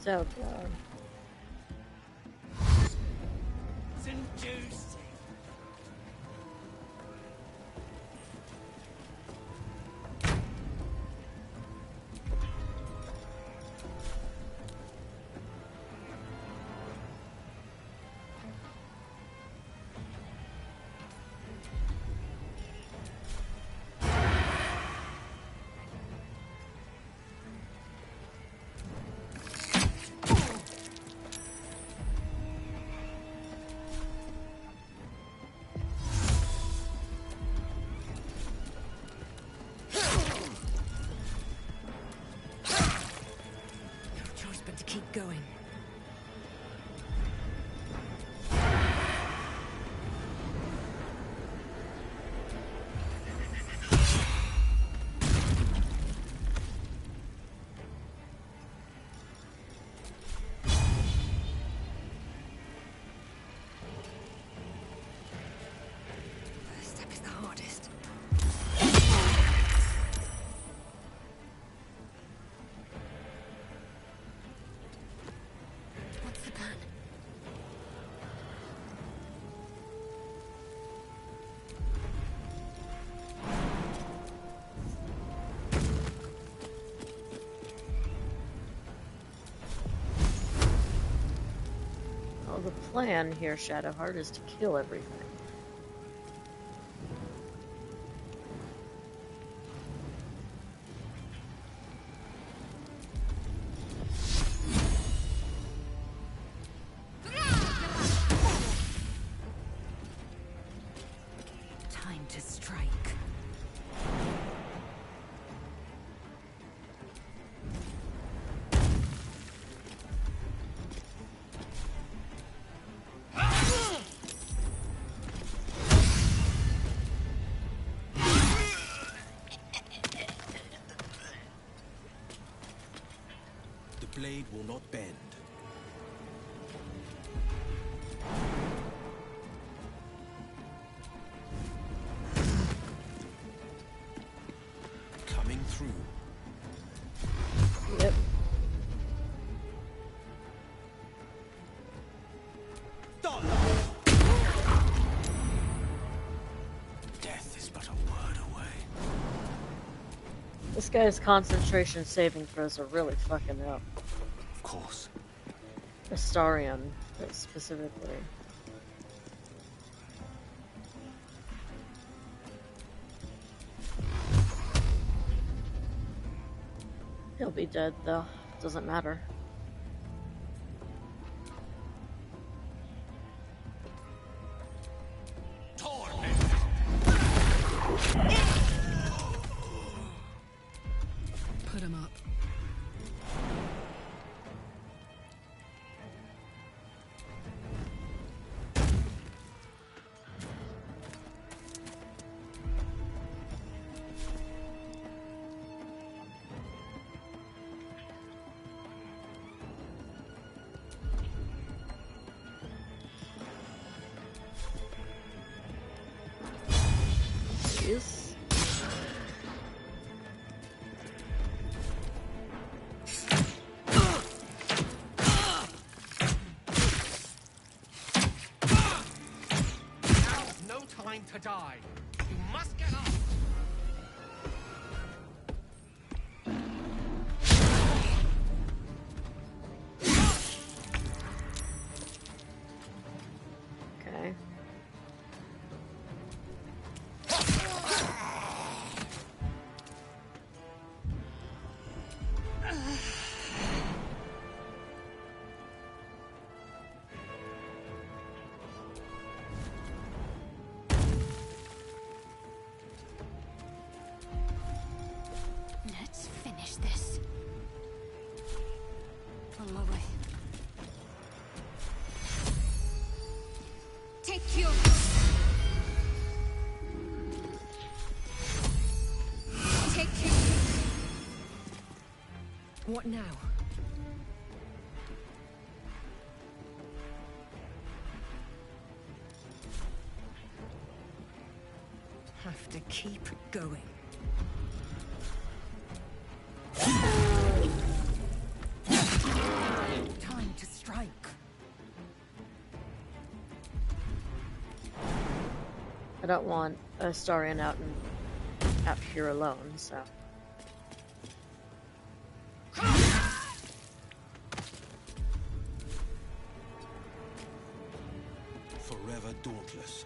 So good. Going. First step is the hardest. What's the plan? Well, the plan here, Shadowheart, is to kill everything. Time to strike. The blade will not bend. Coming through. Yep. Death is but a word away. This guy's concentration saving throws are really fucking up. Of course. Astarion, specifically. He'll be dead, though. Doesn't matter. Put him up. Yes. Now's no time to die. You must get up. Okay. Let's finish this. On my way. Take your... Take your... What now? Have to keep going. don't want Astarion out here alone, so. Forever dauntless.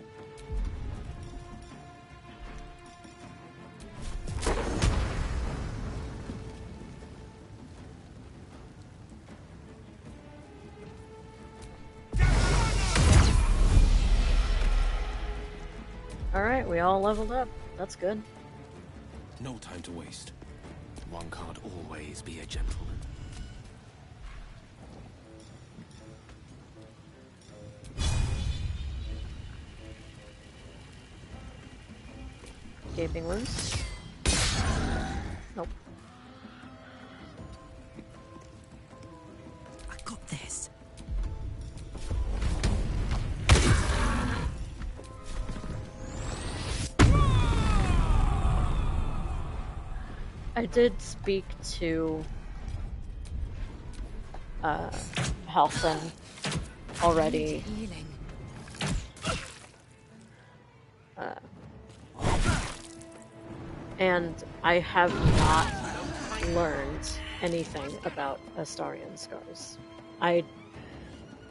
Alright, we all leveled up. That's good. No time to waste. One can't always be a gentleman. Gaping wounds. Nope. I got this. I did speak to Halson already. Healing. And I have not learned anything about Astarion scars.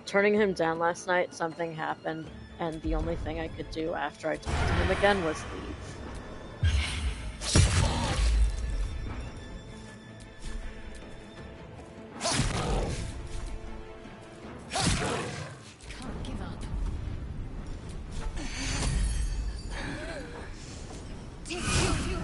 Turning him down last night, something happened, and the only thing I could do after I talked to him again was leave. Can't give up. Take you.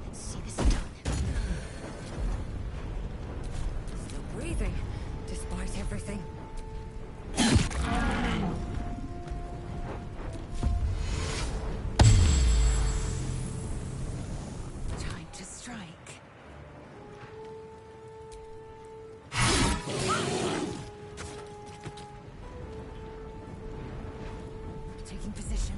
Let's see this done. Still breathing, despite everything. Time to strike. Taking position.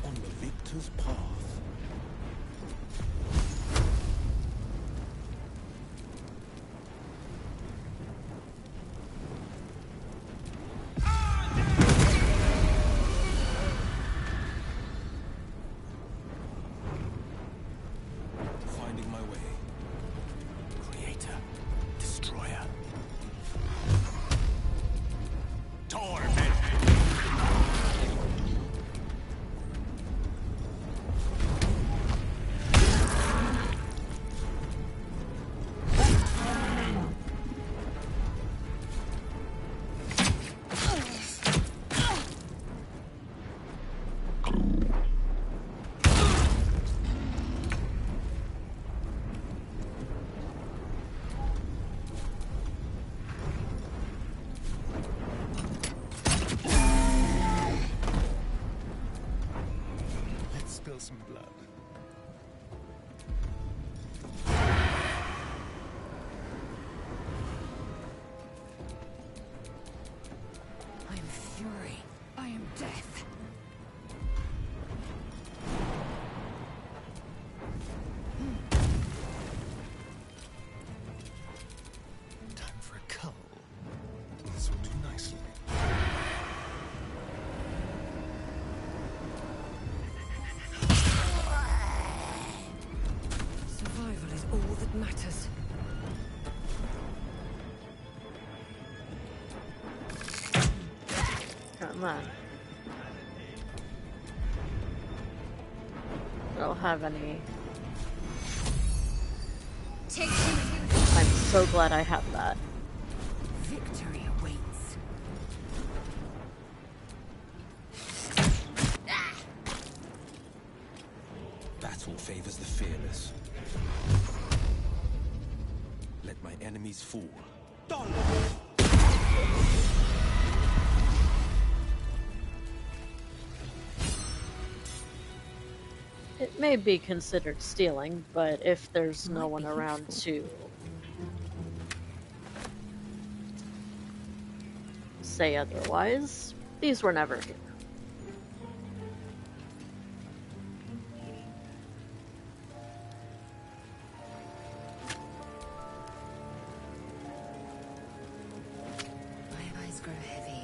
On the victor's path. Finding my way. Creator. Destroyer. Torment. Let's spill some blood. I am fury. I am death. Time for a cull. This will do nicely. Survival is all that matters. Come on. I don't have any. Take you. I'm so glad I have that. Victory awaits. Battle favors the fearless. Let my enemies fall. It may be considered stealing, but if there's no Might one be around useful. to say otherwise, these were never here. My eyes grow heavy.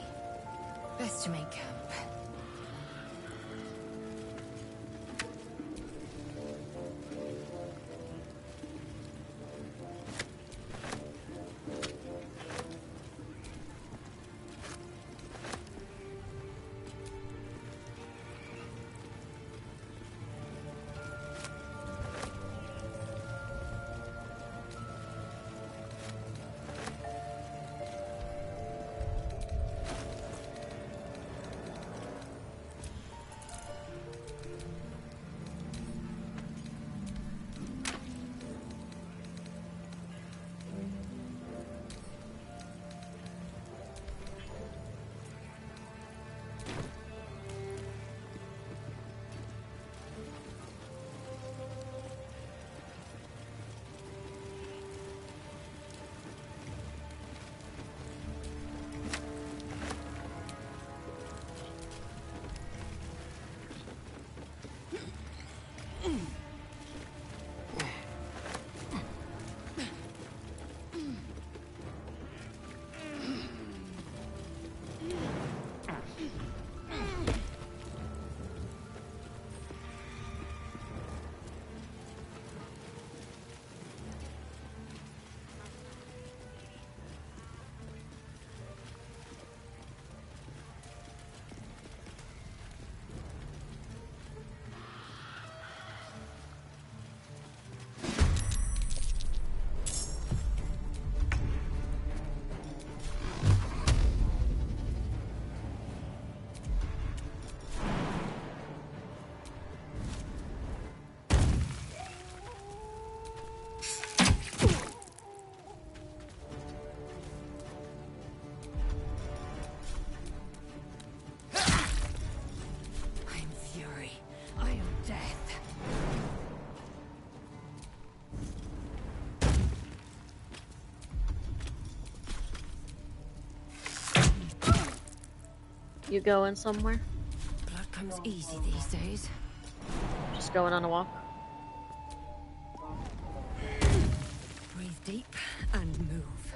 Best to make camp. You going somewhere? Blood comes easy these days. Just going on a walk? Breathe deep and move.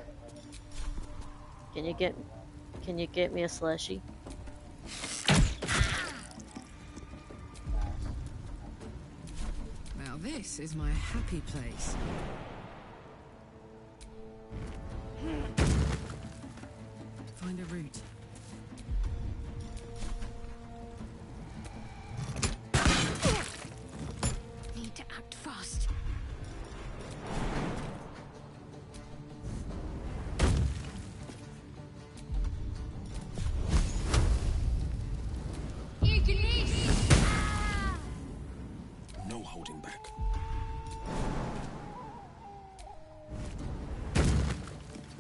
Can you get me a slushy? Now this is my happy place. Find a route. Need to act fast. No holding back.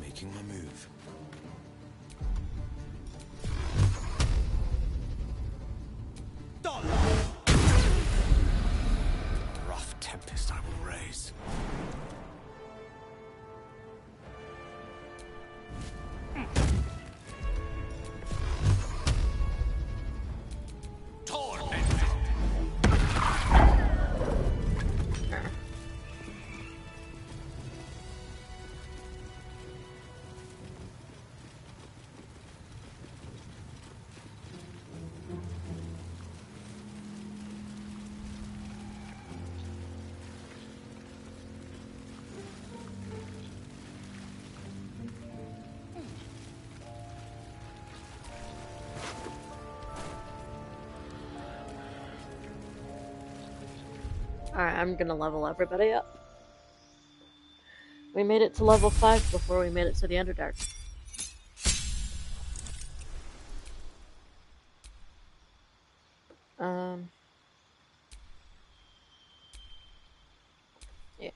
Making my move. Rough tempest I will raise. Alright, I'm gonna level everybody up. We made it to level 5 before we made it to the Underdark. Yeah.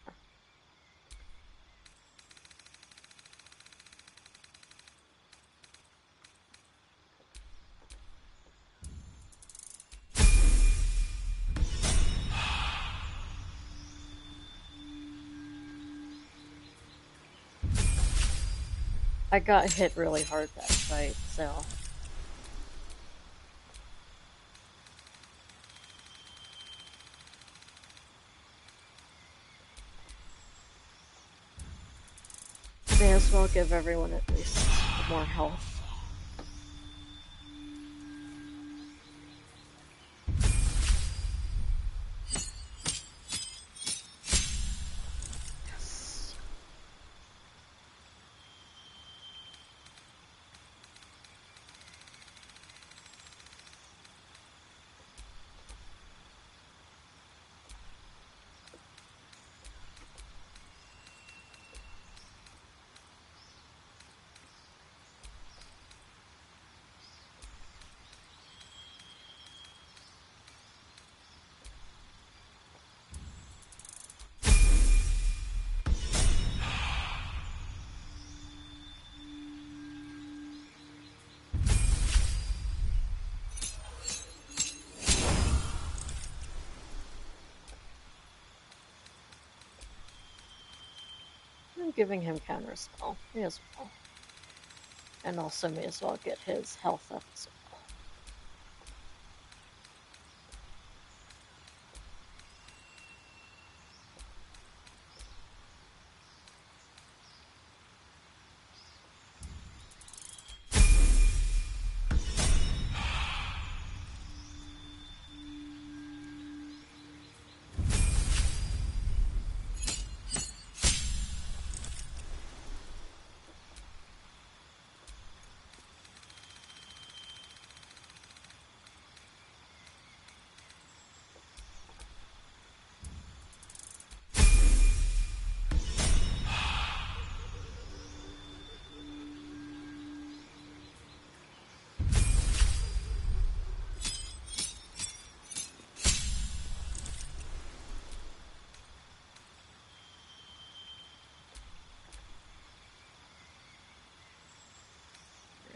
I got hit really hard that fight, so... May as well give everyone at least more health. Yes. I'm giving him counterspell. May as well. And also may as well get his health up as well.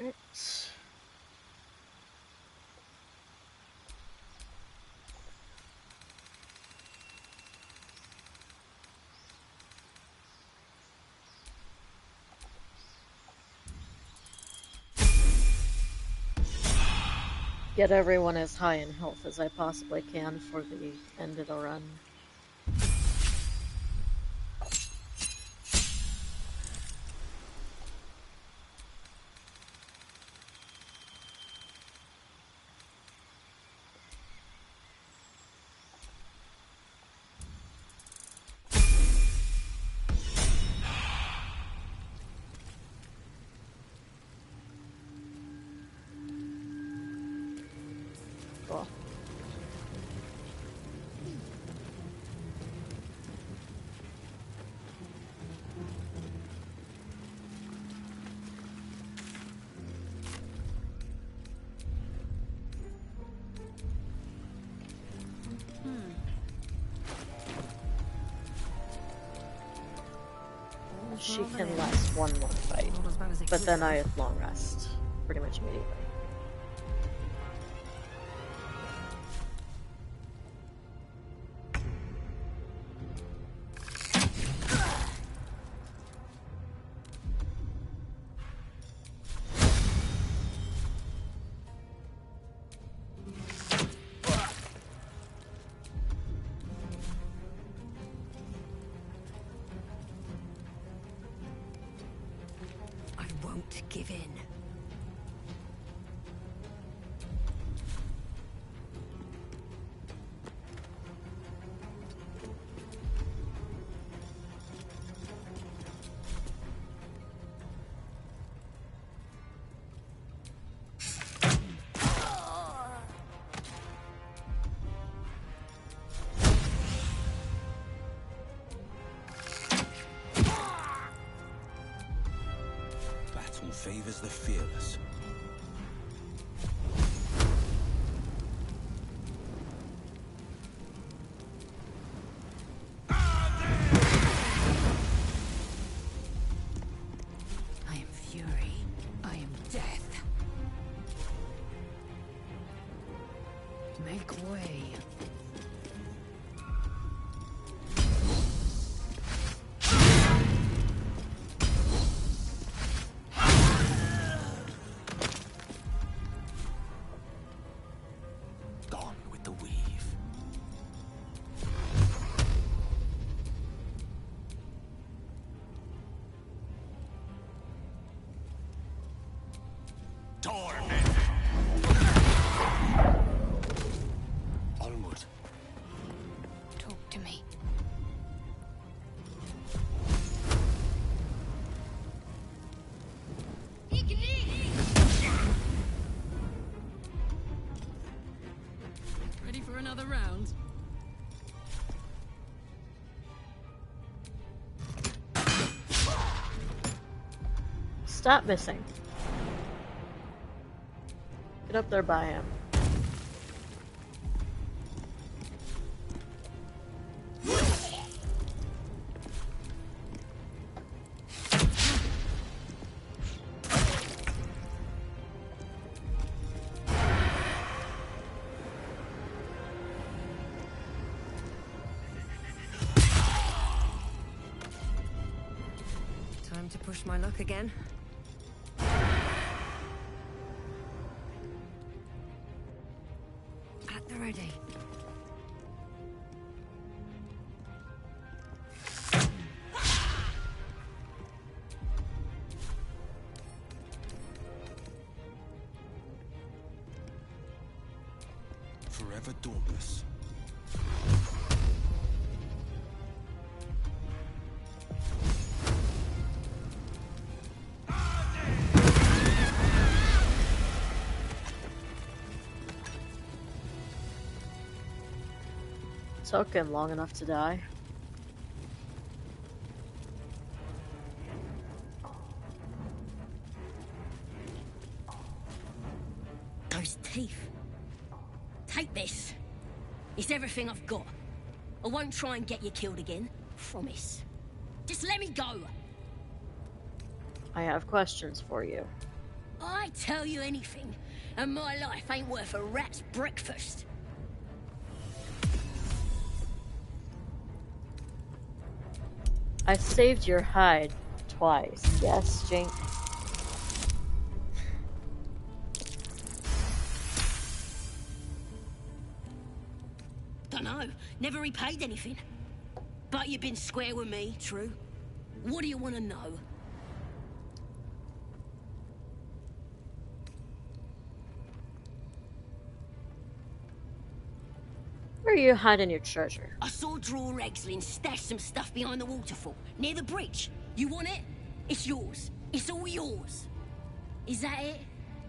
Right. Get everyone as high in health as I possibly can for the end of the run. Cool. She can last one more fight, but then I have long rest pretty much immediately. I won't give in. Battle favors the fearless. I am fury. I am death. Make way. Torment! Onward. Talk to me. Ready for another round? Stop missing. Get up there by him. Time to push my luck again. At the ready. Forever dauntless. Took him long enough to die. Those teeth. Take this. It's everything I've got. I won't try and get you killed again. Promise. Just let me go. I have questions for you. I tell you anything, and my life ain't worth a rat's breakfast. I saved your hide twice. Yes, Jink? Dunno. Never repaid anything. But you've been square with me, true? What do you want to know? Where are you hiding your treasure? I saw Draw Exlin stash some stuff behind the waterfall, near the bridge. You want it? It's yours. It's all yours. Is that it?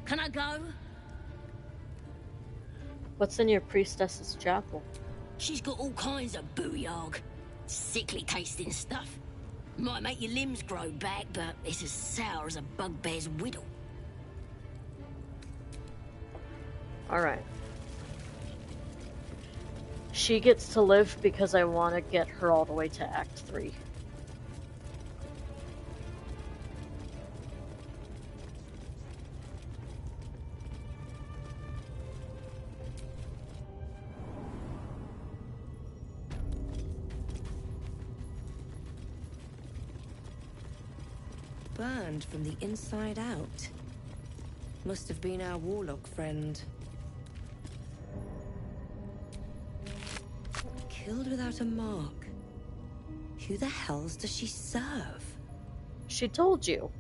Can I go? What's in your priestess's chapel? She's got all kinds of booyarg. Sickly tasting stuff. Might make your limbs grow back, but it's as sour as a bugbear's whittle. Alright. She gets to live because I want to get her all the way to Act 3. Burned from the inside out. Must have been our warlock friend. Killed without a mark. Who the hells does she serve? She told you.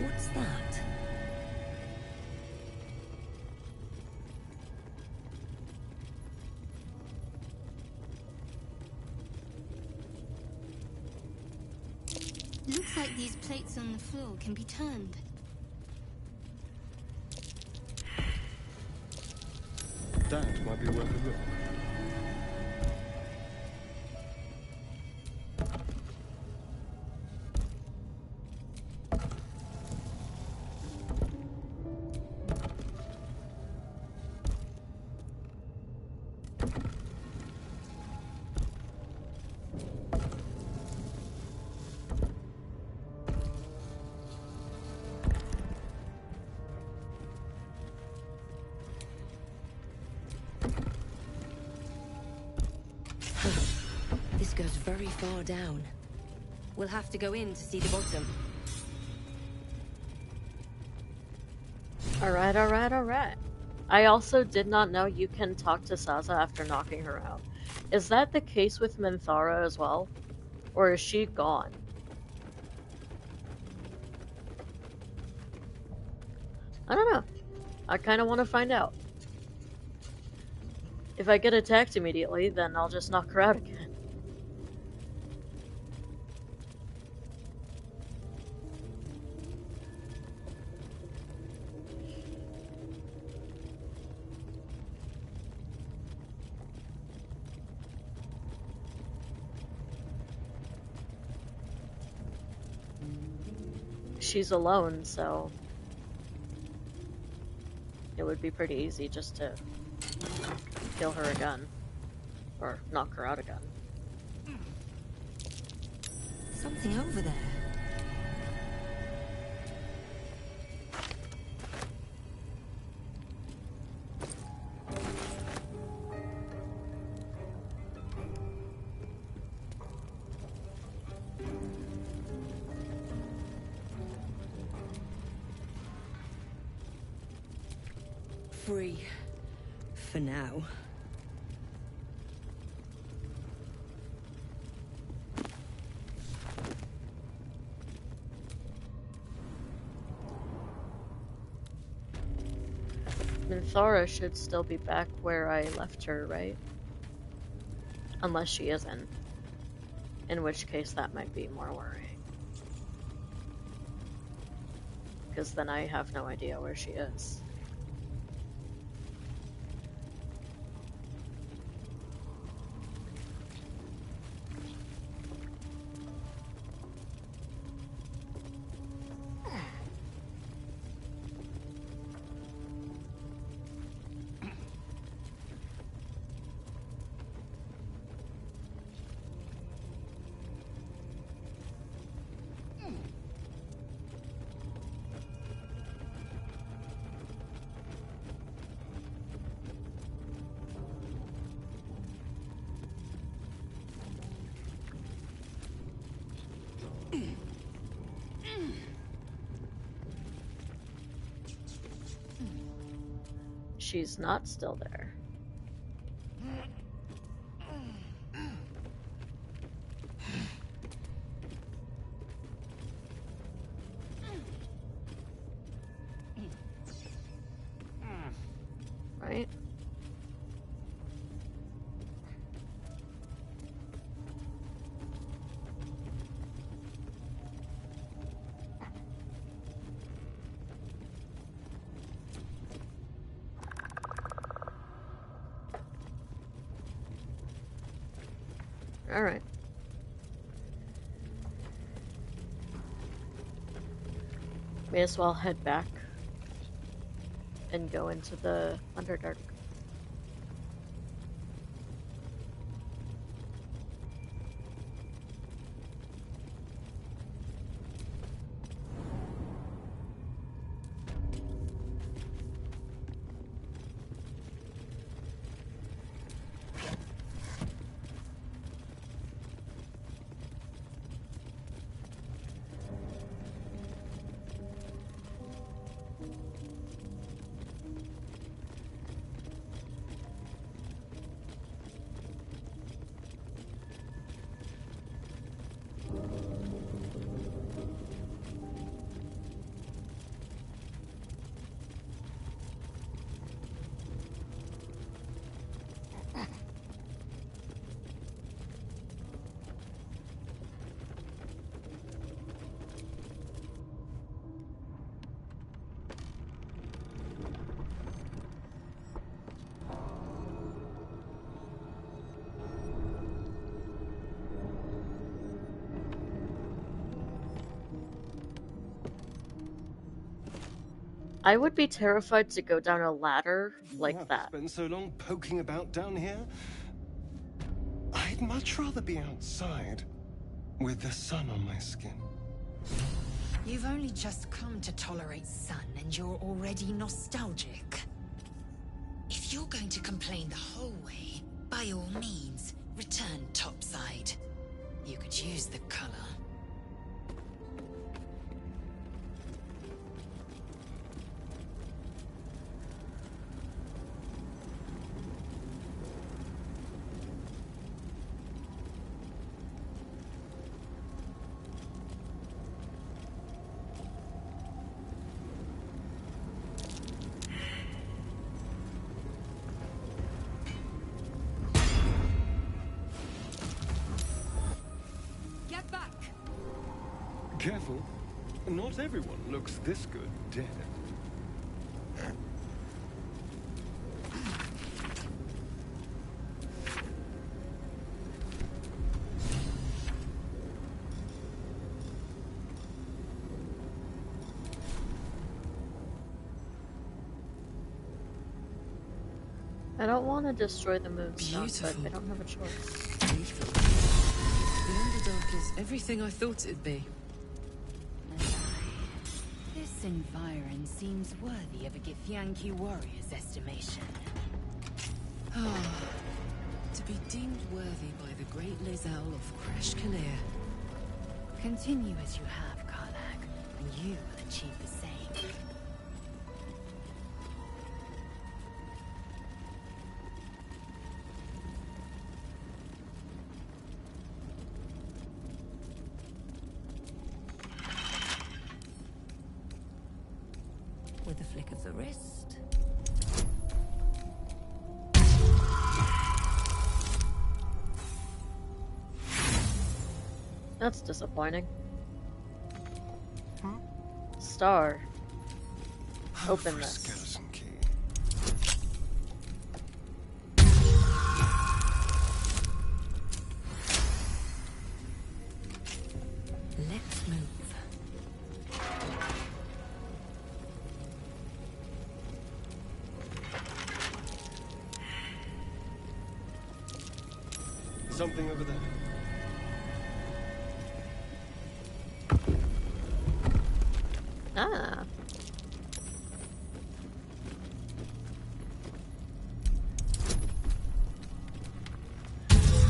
What's that? Looks like these plates on the floor can be turned. That might be worth a look. This goes very far down. We'll have to go in to see the bottom. Alright, alright, alright. I also did not know you can talk to Saza after knocking her out. Is that the case with Minthara as well? Or is she gone? I don't know. I kind of want to find out. If I get attacked immediately, then I'll just knock her out again. She's alone, so it would be pretty easy just to kill her again. Or knock her out again. Something over there. Free. For now. Minthara should still be back where I left her, right? Unless she isn't. In which case that might be more worrying. Because then I have no idea where she is. She's not still there. Right? Alright. May as well head back and go into the Underdark. I would be terrified to go down a ladder like that. Spent so long poking about down here. I'd much rather be outside with the sun on my skin. You've only just come to tolerate sun and you're already nostalgic. If you're going to complain the whole way, by all means, return topside. You could use the color. Careful. Not everyone looks this good dead. I don't want to destroy the moonstone, but I don't have a choice. Beautiful. The Underdark is everything I thought it'd be. This environ seems worthy of a Githyanki warrior's estimation. Ah, to be deemed worthy by the great Lizelle of Kresh Kalir. Continue as you have, Karlak, and you will achieve the same. With a flick of the wrist. That's disappointing. Star. Open this. Skeleton key. Let's move. Something over there. Ah.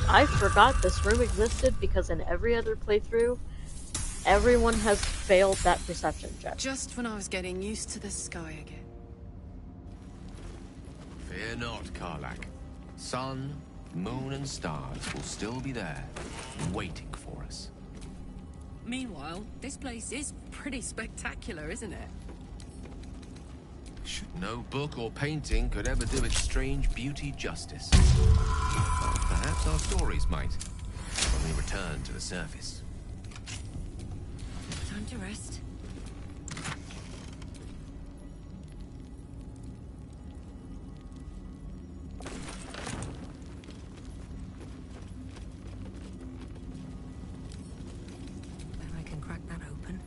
I forgot this room existed because in every other playthrough, everyone has failed that perception check. Just when I was getting used to the sky again. Fear not, Karlak. Sun, moon, and stars will still be there, waiting for us. Meanwhile, this place is pretty spectacular, isn't it? No book or painting could ever do its strange beauty justice. But perhaps our stories might, when we return to the surface. Time to rest. Bet I can crack that open.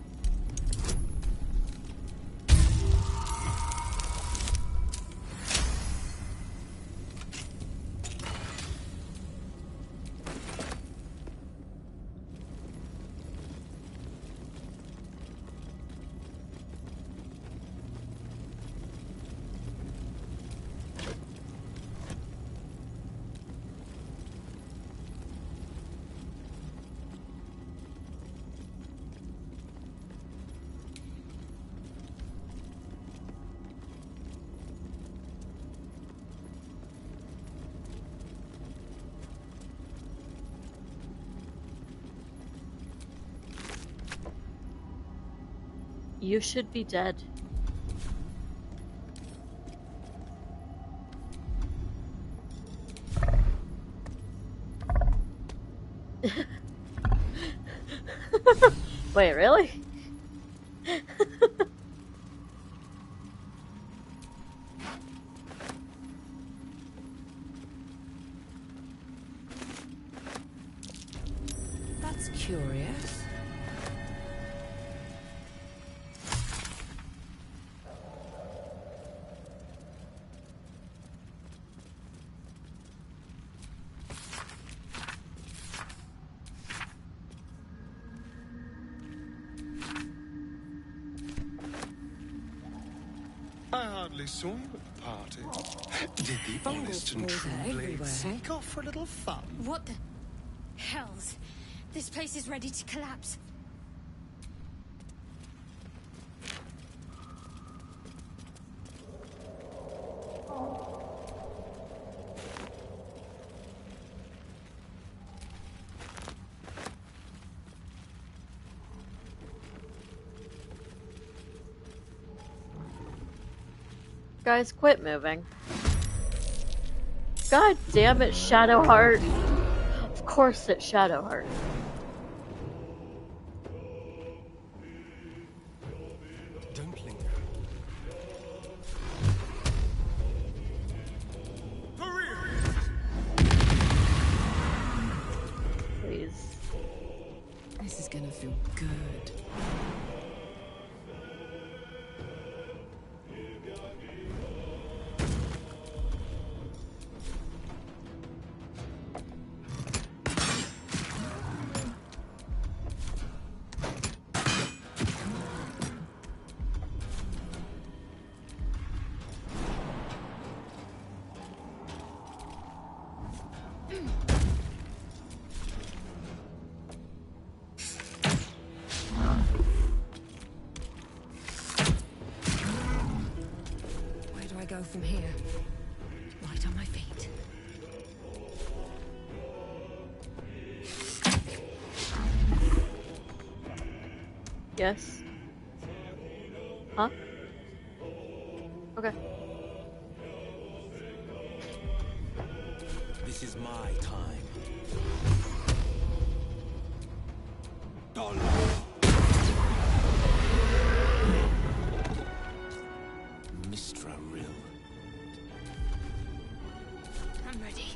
You should be dead. Wait, really? That's curious. I hardly saw you at the party. Did the honest and true blade sneak off for a little fun? What the hells? This place is ready to collapse. Guys, quit moving. God damn it, Shadowheart. Of course it's Shadowheart. This is gonna feel good. Go from here. Right on my feet. Yes. Huh? Okay. This is my time. Mistra Rill. I'm ready.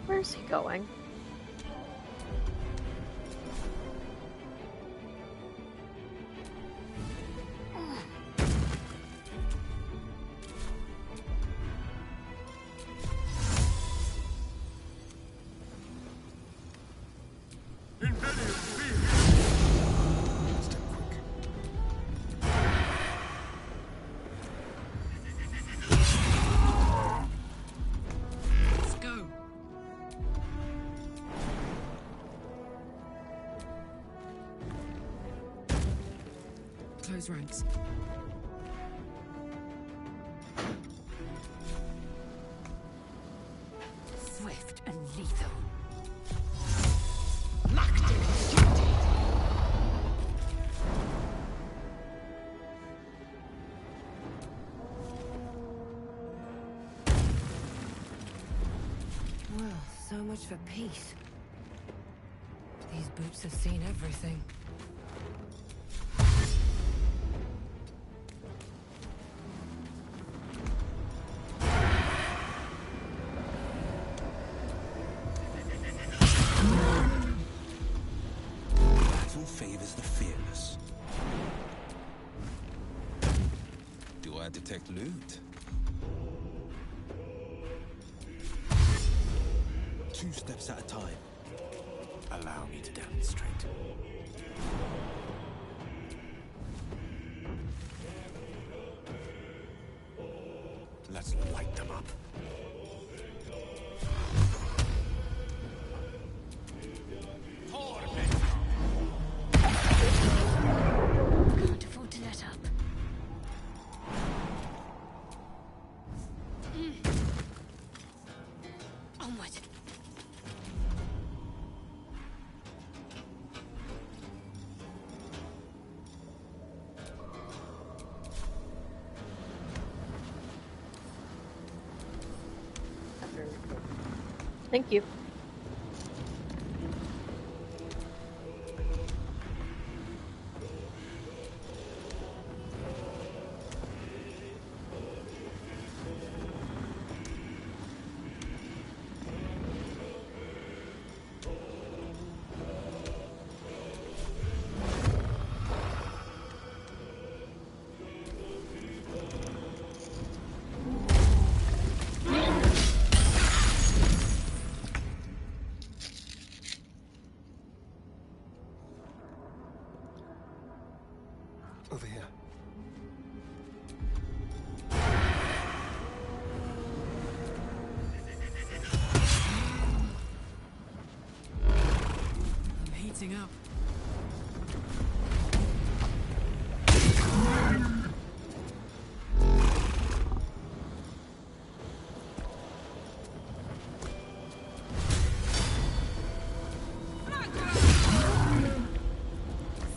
Where's he going? Let's go. Close ranks. Swift and lethal. Well, so much for peace. These boots have seen everything. Battle favors the fearless. Do I detect loot? 2 steps at a time. Allow me to demonstrate. Let's light them up. Can't afford to let up. Onward. Thank you. Over here. I'm heating up.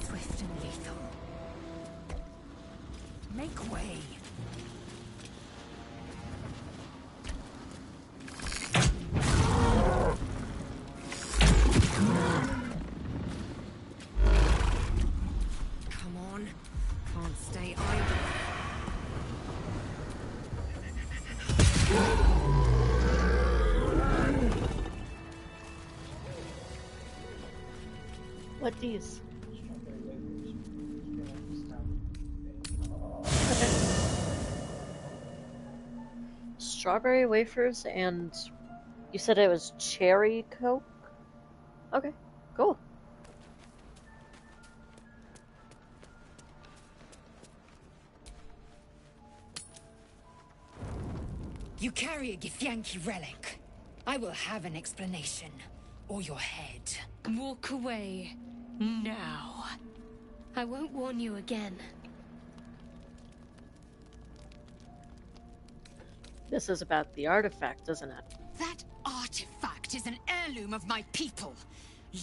Swift and lethal. Make way. What these? Strawberry wafers and you said it was cherry Coke? Okay, cool. You carry a Githyanki relic. I will have an explanation. Or your head. Walk away. Now. I won't warn you again. This is about the artifact, isn't it? That artifact is an heirloom of my people.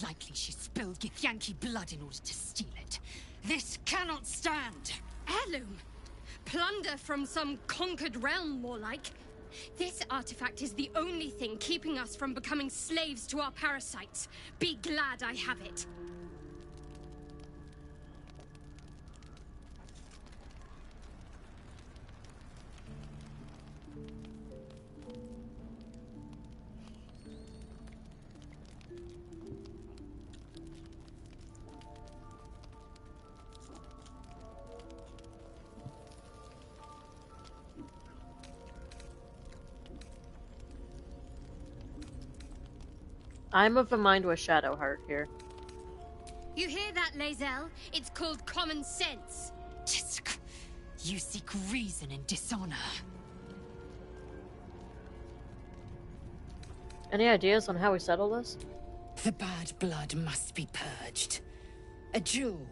Likely she spilled Githyanki blood in order to steal it. This cannot stand. Heirloom? Plunder from some conquered realm, more like. This artifact is the only thing keeping us from becoming slaves to our parasites. Be glad I have it. I'm of a mind with Shadowheart here. You hear that, Lae'zel? It's called common sense. Tisk. You seek reason in dishonor. Any ideas on how we settle this? The bad blood must be purged. A jewel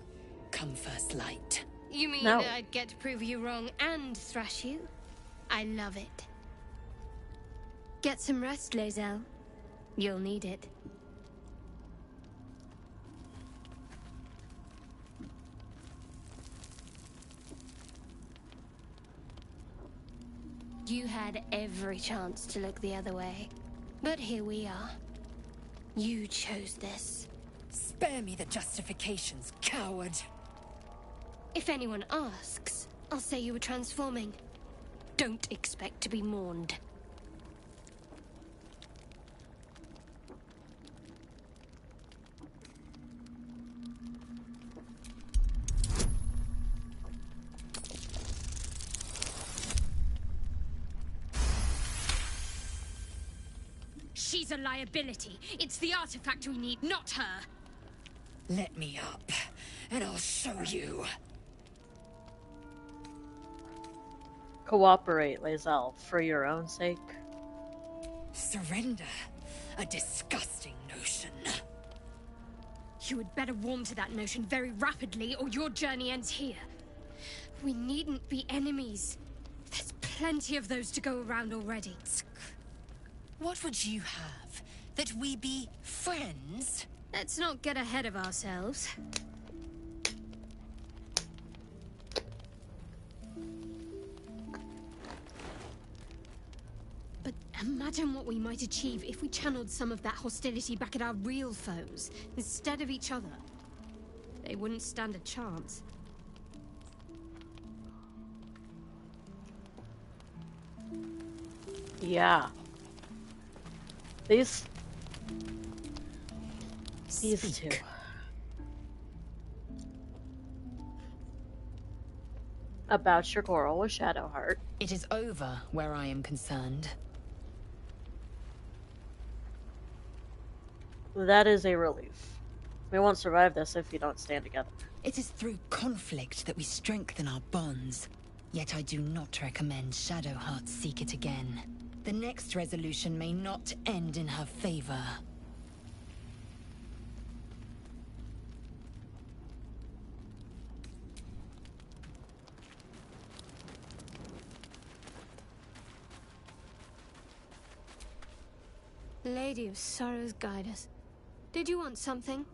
come first light. You mean No. I'd get to prove you wrong and thrash you? I love it. Get some rest, Lae'zel. You'll need it. You had every chance to look the other way. But here we are. You chose this. Spare me the justifications, coward. If anyone asks, I'll say you were transforming. Don't expect to be mourned. She's a liability. It's the artifact we need, not her. Let me up, and I'll show you. Cooperate, Lae'zel, for your own sake. Surrender? A disgusting notion. You had better warm to that notion very rapidly, or your journey ends here. We needn't be enemies. There's plenty of those to go around already. What would you have? That we be friends? Let's not get ahead of ourselves. But imagine what we might achieve if we channeled some of that hostility back at our real foes, instead of each other. They wouldn't stand a chance. Yeah. These two. About your quarrel with Shadowheart. It is over where I am concerned. That is a relief. We won't survive this if we don't stand together. It is through conflict that we strengthen our bonds. Yet I do not recommend Shadowheart seek it again. The next resolution may not end in her favor. Lady of Sorrows, guide us. Did you want something?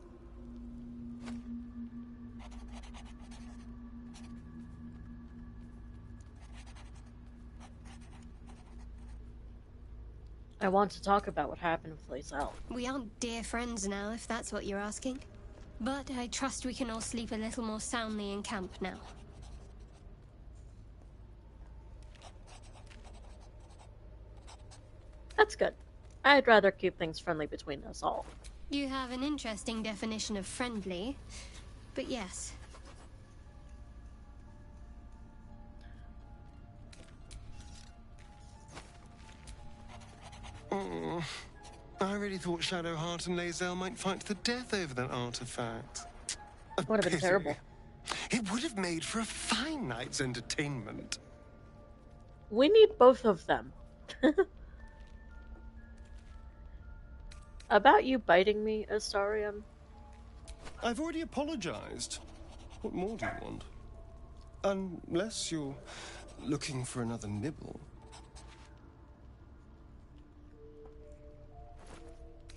I want to talk about what happened with Lae'zel. We aren't dear friends now, if that's what you're asking. But I trust we can all sleep a little more soundly in camp now. That's good. I'd rather keep things friendly between us all. You have an interesting definition of friendly, but yes. Oh, I really thought Shadowheart and Lae'zel might fight to the death over that artifact. Would have been Pity. terrible. It would have made for a fine night's entertainment. We need both of them. About you biting me, Astarion? I've already apologized. What more do you want? Unless you're looking for another nibble.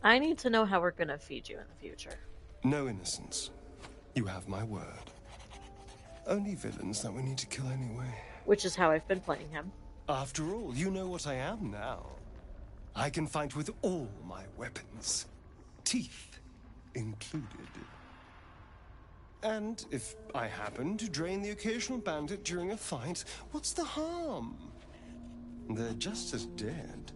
I need to know how we're gonna feed you in the future. No innocence. You have my word. Only villains that we need to kill anyway. Which is how I've been playing him. After all, you know what I am now. I can fight with all my weapons. Teeth included. And if I happen to drain the occasional bandit during a fight, what's the harm? They're just as dead.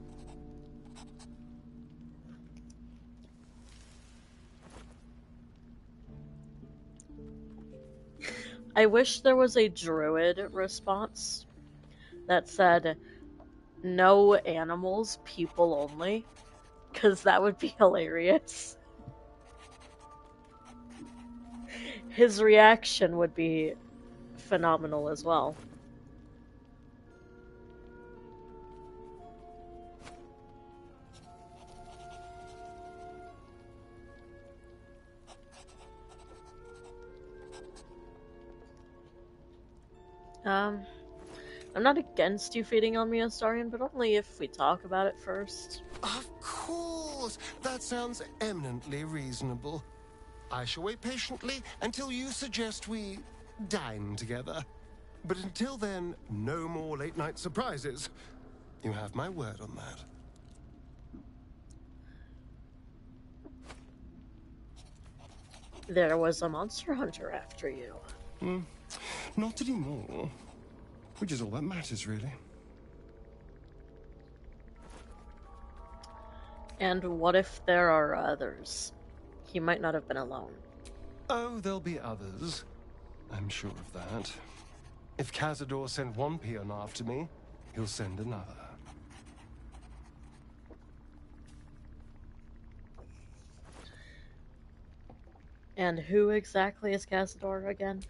I wish there was a druid response that said, no animals, people only, because that would be hilarious. His reaction would be phenomenal as well. I'm not against you feeding on me, Astarion, but only if we talk about it first. Of course! That sounds eminently reasonable. I shall wait patiently until you suggest we dine together. But until then, no more late-night surprises. You have my word on that. There was a monster hunter after you. Not anymore. Which is all that matters, really. And what if there are others? He might not have been alone. Oh, there'll be others. I'm sure of that. If Cazador sent one peon after me, he'll send another. And who exactly is Cazador again?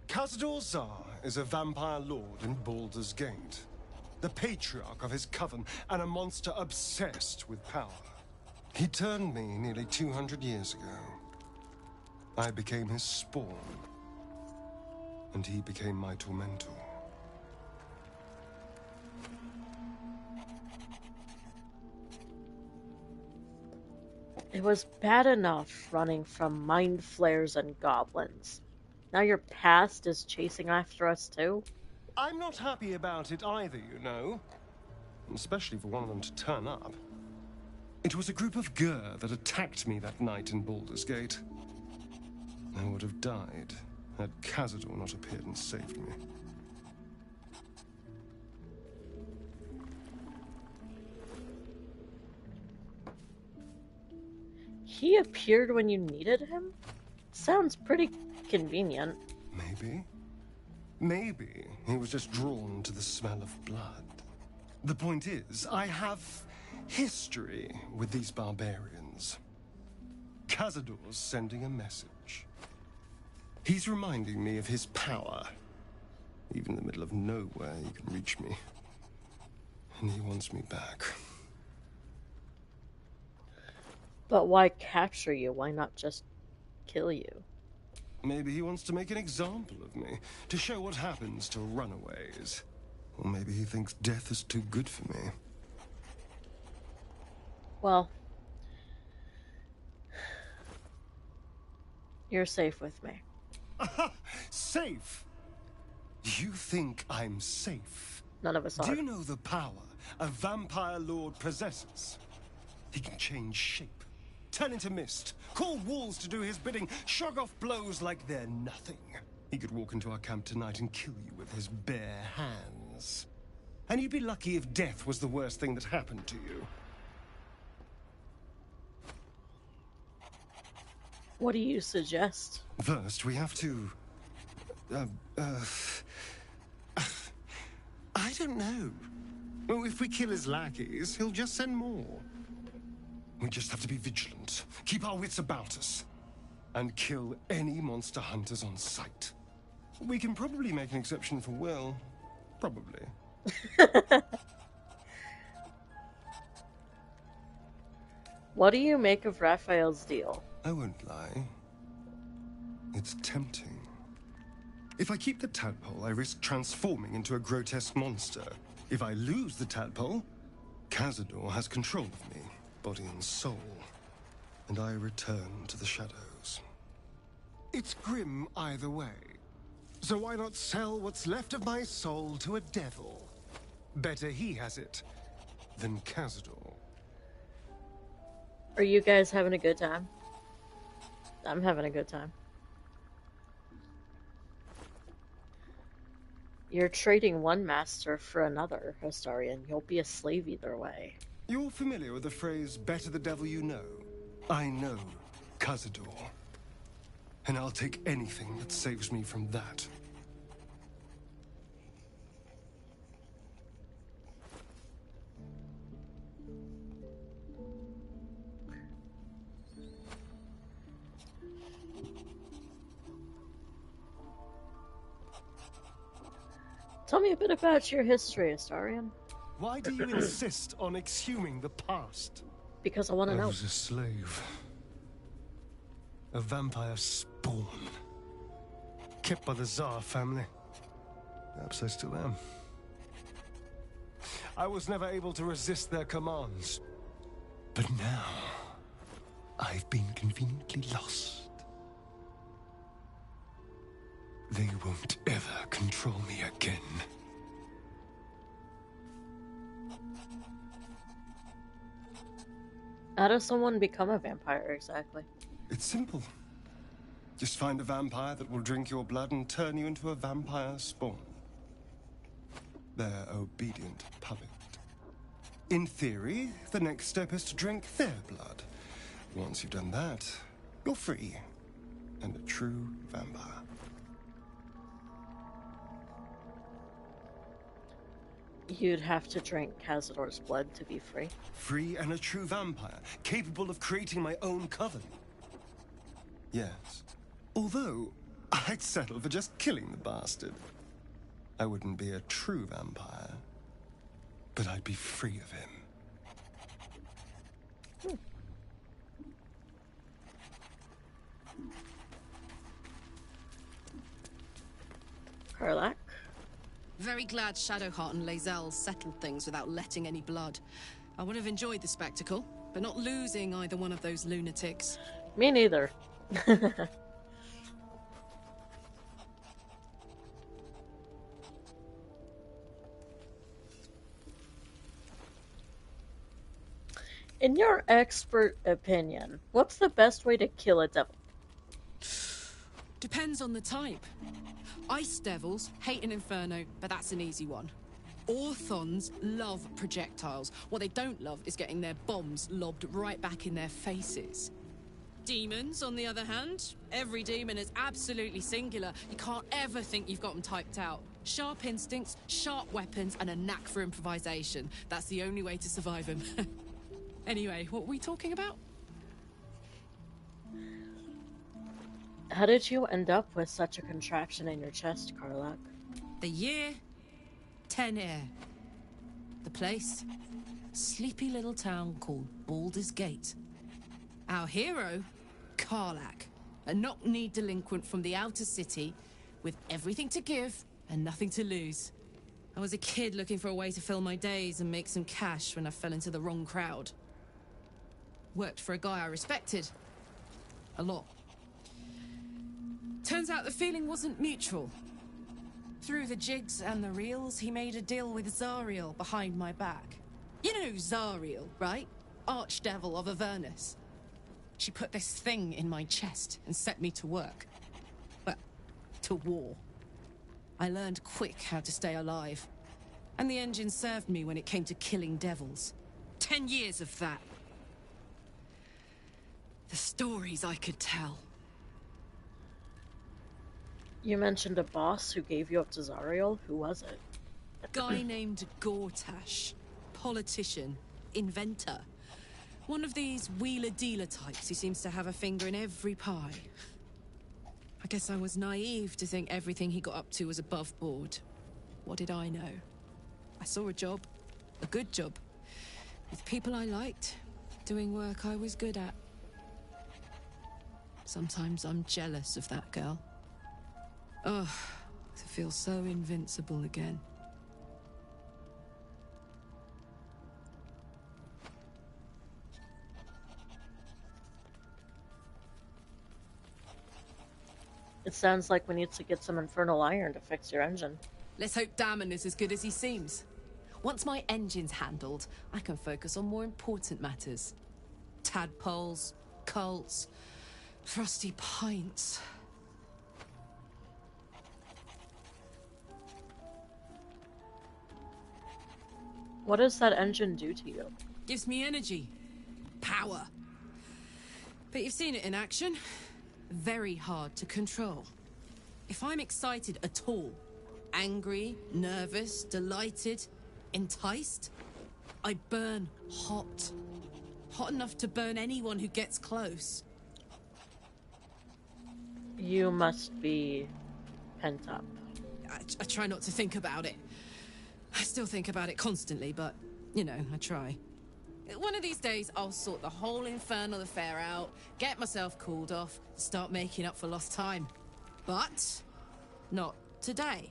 Cazador Zar is a vampire lord in Baldur's Gate. The patriarch of his coven, and a monster obsessed with power. He turned me nearly 200 years ago. I became his spawn. And he became my tormentor. It was bad enough running from mind flayers and goblins. Now your past is chasing after us too? I'm not happy about it either, you know. Especially for one of them to turn up. It was a group of Gur that attacked me that night in Baldur's Gate. I would have died had Cazador not appeared and saved me. He appeared when you needed him? Sounds pretty convenient. Maybe. Maybe he was just drawn to the smell of blood. The point is, I have history with these barbarians. Cazador's sending a message. He's reminding me of his power. Even in the middle of nowhere, he can reach me. And he wants me back. But why capture you? Why not just kill you? Maybe he wants to make an example of me, to show what happens to runaways. Or maybe he thinks death is too good for me. Well, you're safe with me. Safe? You think I'm safe? None of us are. Do you know the power a vampire lord possesses? He can change shape, turn into mist, call walls to do his bidding, shrug off blows like they're nothing. He could walk into our camp tonight and kill you with his bare hands. And you'd be lucky if death was the worst thing that happened to you. What do you suggest? First, we have to... I don't know. Well, if we kill his lackeys, he'll just send more. We just have to be vigilant, keep our wits about us, and kill any monster hunters on sight. We can probably make an exception for Will. Probably. What do you make of Raphael's deal? I won't lie. It's tempting. If I keep the tadpole, I risk transforming into a grotesque monster. If I lose the tadpole, Cazador has control of me, body and soul, and I return to the shadows. It's grim either way. So why not sell what's left of my soul to a devil? Better he has it than Cazador. Are you guys having a good time? I'm having a good time. You're trading one master for another, Hostarian. You'll be a slave either way. You're familiar with the phrase, better the devil you know? I know Cazador. And I'll take anything that saves me from that. Tell me a bit about your history, Hostarian. Why do you insist on exhuming the past? Because I want to know. I was a slave. A vampire spawn. Kept by the Tsar family. Perhaps I still am. I was never able to resist their commands. But now, I've been conveniently lost. They won't ever control me again. How does someone become a vampire exactly? It's simple. Just find a vampire that will drink your blood and turn you into a vampire spawn. Their obedient puppet. In theory, the next step is to drink their blood. Once you've done that, you're free. And a true vampire. You'd have to drink Cazador's blood to be free. Free and a true vampire, capable of creating my own coven. Yes. Although, I'd settle for just killing the bastard. I wouldn't be a true vampire, but I'd be free of him. Karlak? Very glad Shadowheart and Lae'zel settled things without letting any blood. I would have enjoyed the spectacle, but not losing either one of those lunatics. Me neither. In your expert opinion, what's the best way to kill a devil? Depends on the type. Ice devils hate an inferno, but that's an easy one. Orthons love projectiles. What they don't love is getting their bombs lobbed right back in their faces. Demons, on the other hand, every demon is absolutely singular. You can't ever think you've got them typed out. Sharp instincts, sharp weapons, and a knack for improvisation. That's the only way to survive them. Anyway, what were we talking about? How did you end up with such a contraption in your chest, Karlak? The year, 10 Air. The place, sleepy little town called Baldur's Gate. Our hero, Karlak, a knock-kneed delinquent from the outer city, with everything to give and nothing to lose. I was a kid looking for a way to fill my days and make some cash when I fell into the wrong crowd. Worked for a guy I respected. A lot. Turns out the feeling wasn't mutual. Through the jigs and the reels, he made a deal with Zariel behind my back. You know Zariel, right? Archdevil of Avernus. She put this thing in my chest and set me to work. Well, to war. I learned quick how to stay alive. And the engine served me when it came to killing devils. 10 years of that. The stories I could tell. You mentioned a boss who gave you up to Zariel. Who was it? Guy named Gortash. Politician. Inventor. One of these wheeler-dealer types who seems to have a finger in every pie. I guess I was naive to think everything he got up to was above board. What did I know? I saw a job. A good job. With people I liked. Doing work I was good at. Sometimes I'm jealous of that girl. Ugh, to feel so invincible again. It sounds like we need to get some infernal iron to fix your engine. Let's hope Damon is as good as he seems. Once my engine's handled, I can focus on more important matters. Tadpoles, cults, frosty pints. What does that engine do to you? Gives me energy. Power. But you've seen it in action. Very hard to control. If I'm excited at all, angry, nervous, delighted, enticed, I burn hot. Hot enough to burn anyone who gets close. You must be pent up. I try not to think about it. I still think about it constantly, but, you know, I try. One of these days, I'll sort the whole infernal affair out, get myself cooled off, start making up for lost time. But not today.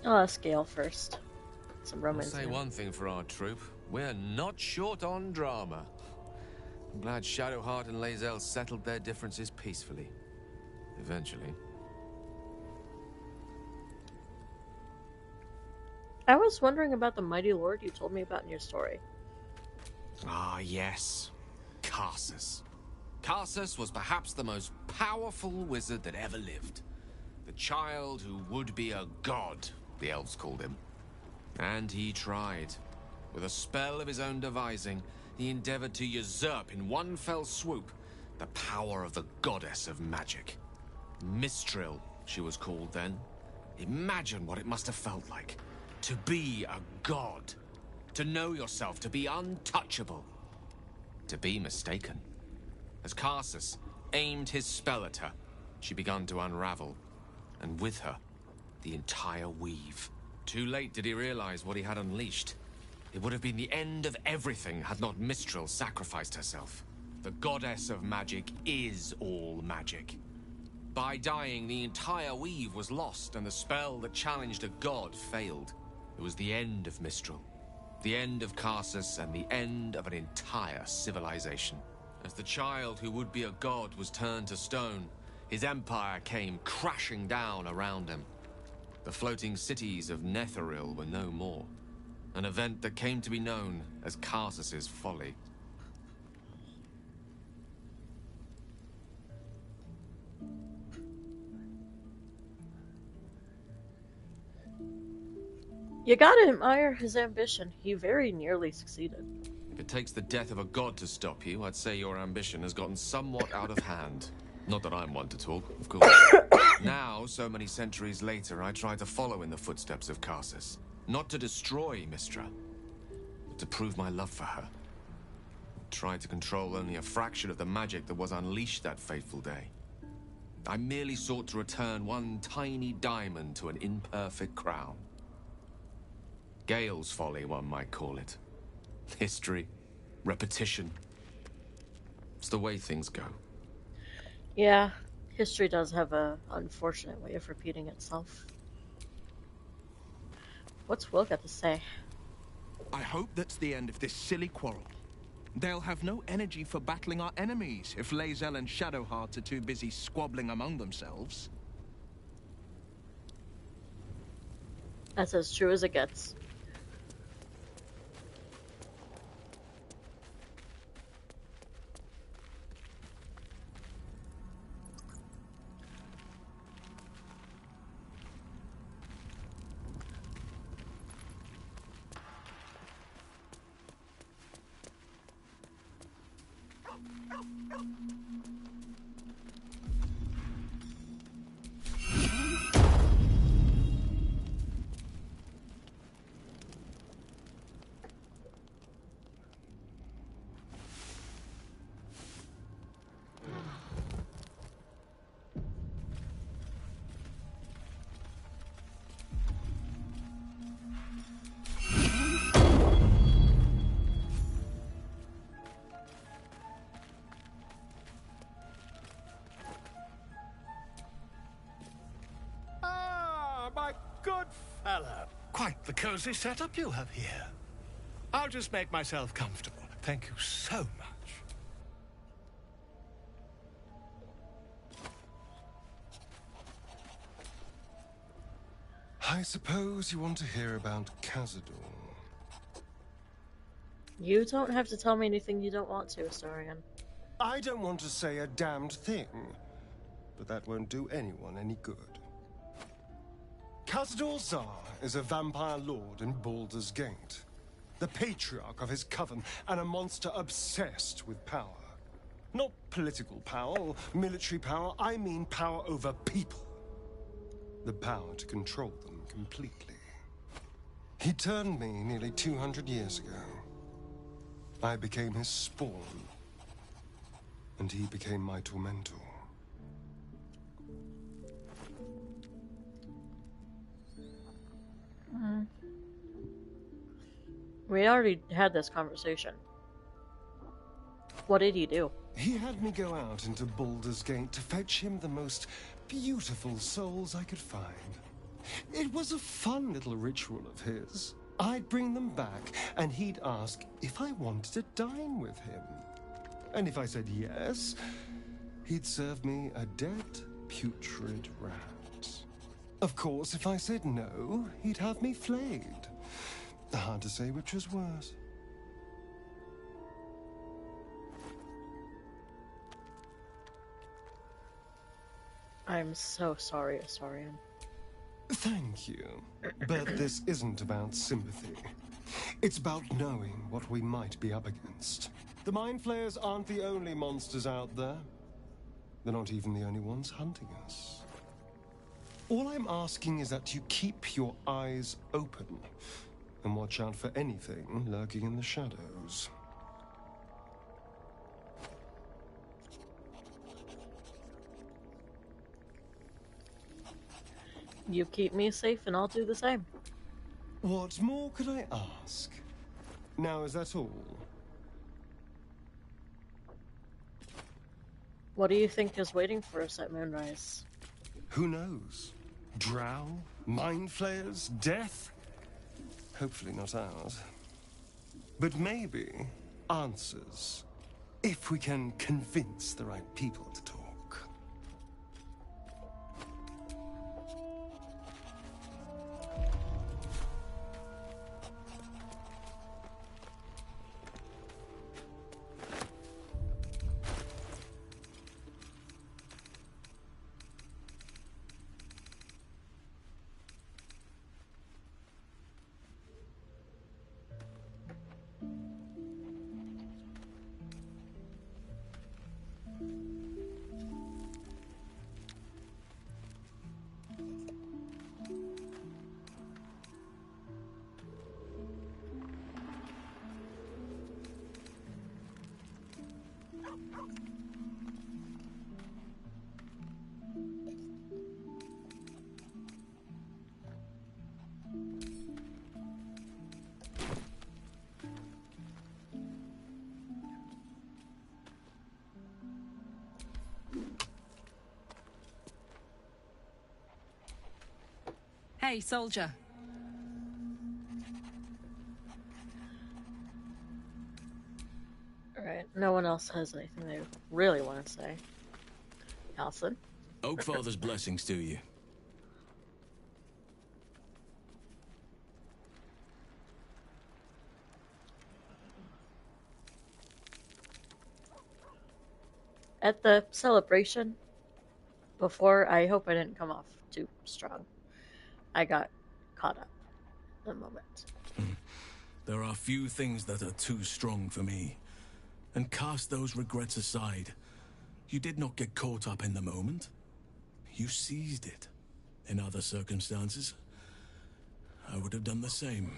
I'll ask Gale first. Some I'll romance. say one thing for our troop. We're not short on drama. I'm glad Shadowheart and Lae'zel settled their differences peacefully. Eventually. I was wondering about the Mighty Lord you told me about in your story. Ah, yes. Karsus. Karsus was perhaps the most powerful wizard that ever lived. The child who would be a god, the elves called him. And he tried. With a spell of his own devising, he endeavored to usurp in one fell swoop the power of the goddess of magic. Mistral, she was called then. Imagine what it must have felt like. To be a god. To know yourself, to be untouchable. To be mistaken. As Karsus aimed his spell at her, she began to unravel. And with her, the entire weave. Too late did he realize what he had unleashed. It would have been the end of everything had not Mistral sacrificed herself. The goddess of magic is all magic. By dying, the entire weave was lost, and the spell that challenged a god failed. It was the end of Mistral. The end of Karsus, and the end of an entire civilization. As the child who would be a god was turned to stone, his empire came crashing down around him. The floating cities of Netheril were no more. An event that came to be known as Karsus's folly. You gotta admire his ambition. He very nearly succeeded. If it takes the death of a god to stop you, I'd say your ambition has gotten somewhat out of hand. Not that I'm one to talk, of course. Now, so many centuries later, I try to follow in the footsteps of Karsus. Not to destroy Mistra, but to prove my love for her. Tried to control only a fraction of the magic that was unleashed that fateful day. I merely sought to return one tiny diamond to an imperfect crown. Gale's folly, one might call it. History, repetition. It's the way things go. Yeah, history does have a unfortunate way of repeating itself. What's Will got to say? I hope that's the end of this silly quarrel. They'll have no energy for battling our enemies if Lae'zel and Shadowheart are too busy squabbling among themselves. That's as true as it gets. Ah, my good fellow. Quite the cozy setup you have here. I'll just make myself comfortable. Thank you so much. I suppose you want to hear about Cazador. You don't have to tell me anything you don't want to, Soran. I don't want to say a damned thing, but that won't do anyone any good. Cazador Zar is a vampire lord in Baldur's Gate, the patriarch of his coven, and a monster obsessed with power. Not political power or military power, I mean power over people. The power to control them completely. He turned me nearly 200 years ago. I became his spawn, and he became my tormentor. We already had this conversation. What did he do? He had me go out into Baldur's Gate to fetch him the most beautiful souls I could find. It was a fun little ritual of his. I'd bring them back, and he'd ask if I wanted to dine with him. And if I said yes, he'd serve me a dead, putrid rat. Of course, if I said no, he'd have me flayed. Hard to say which was worse. I'm so sorry, Soran. Thank you. But this isn't about sympathy. It's about knowing what we might be up against. The Mind Flayers aren't the only monsters out there. They're not even the only ones hunting us. All I'm asking is that you keep your eyes open and watch out for anything lurking in the shadows. You keep me safe and I'll do the same. What more could I ask? Now, is that all? What do you think is waiting for us at Moonrise? Who knows? Drow? Mind Flayers? Death? Hopefully not ours. But maybe answers. If we can convince the right people to talk. Hey, soldier. Alright, no one else has anything they really want to say. Alison? Oakfather's blessings to you. At the celebration, before, I hope I didn't come off too strong. I got caught up in the moment. There are few things that are too strong for me. and cast those regrets aside. You did not get caught up in the moment. You seized it. In other circumstances, I would have done the same.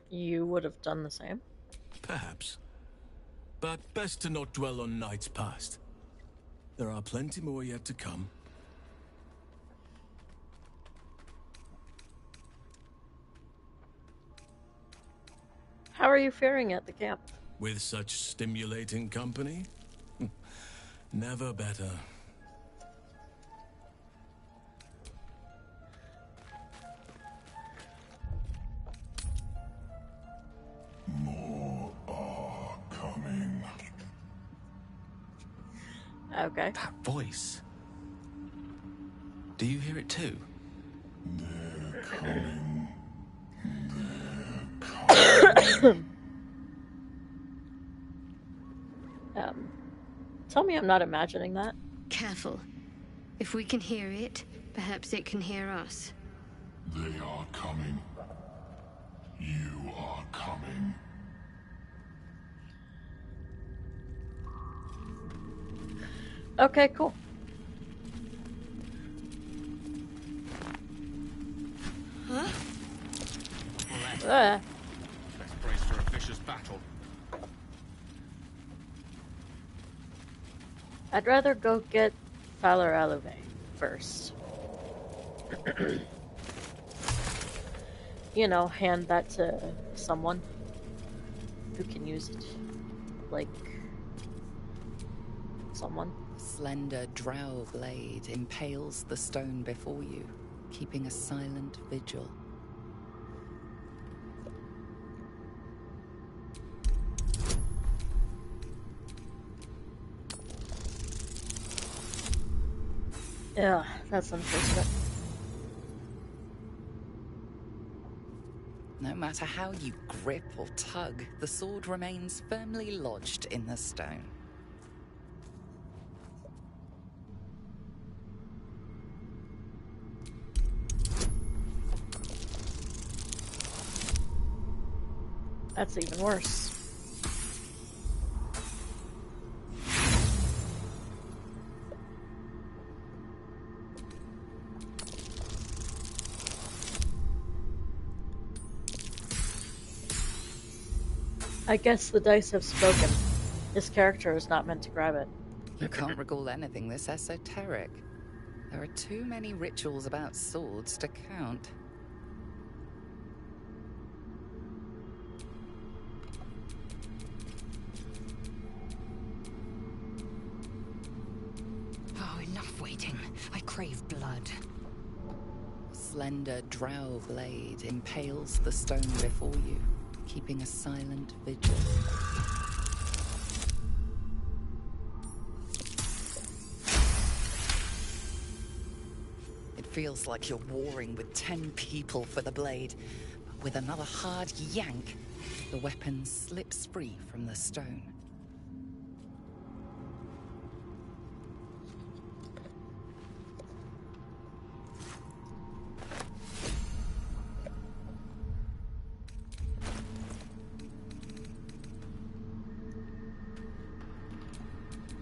You would have done the same? Perhaps. But best to not dwell on nights past. There are plenty more yet to come. How are you faring at the camp? With such stimulating company? Never better. More are coming. Okay. That voice. Do you hear it too? They're coming. Tell me I'm not imagining that. Careful. If we can hear it, perhaps it can hear us. They are coming. You are coming. Okay, cool. Huh? Let's brace for a vicious battle. I'd rather go get Valor Aleve first. You know, hand that to someone who can use it. Like, someone. Slender drow blade impales the stone before you, keeping a silent vigil. Yeah, that's unfortunate. No matter how you grip or tug, the sword remains firmly lodged in the stone. That's even worse. I guess the dice have spoken. This character is not meant to grab it. You can't recall anything this esoteric. There are too many rituals about swords to count. Oh, enough waiting. I crave blood. Slender drow blade impales the stone before you, keeping a silent vigil. It feels like you're warring with 10 people for the blade, but with another hard yank, the weapon slips free from the stone.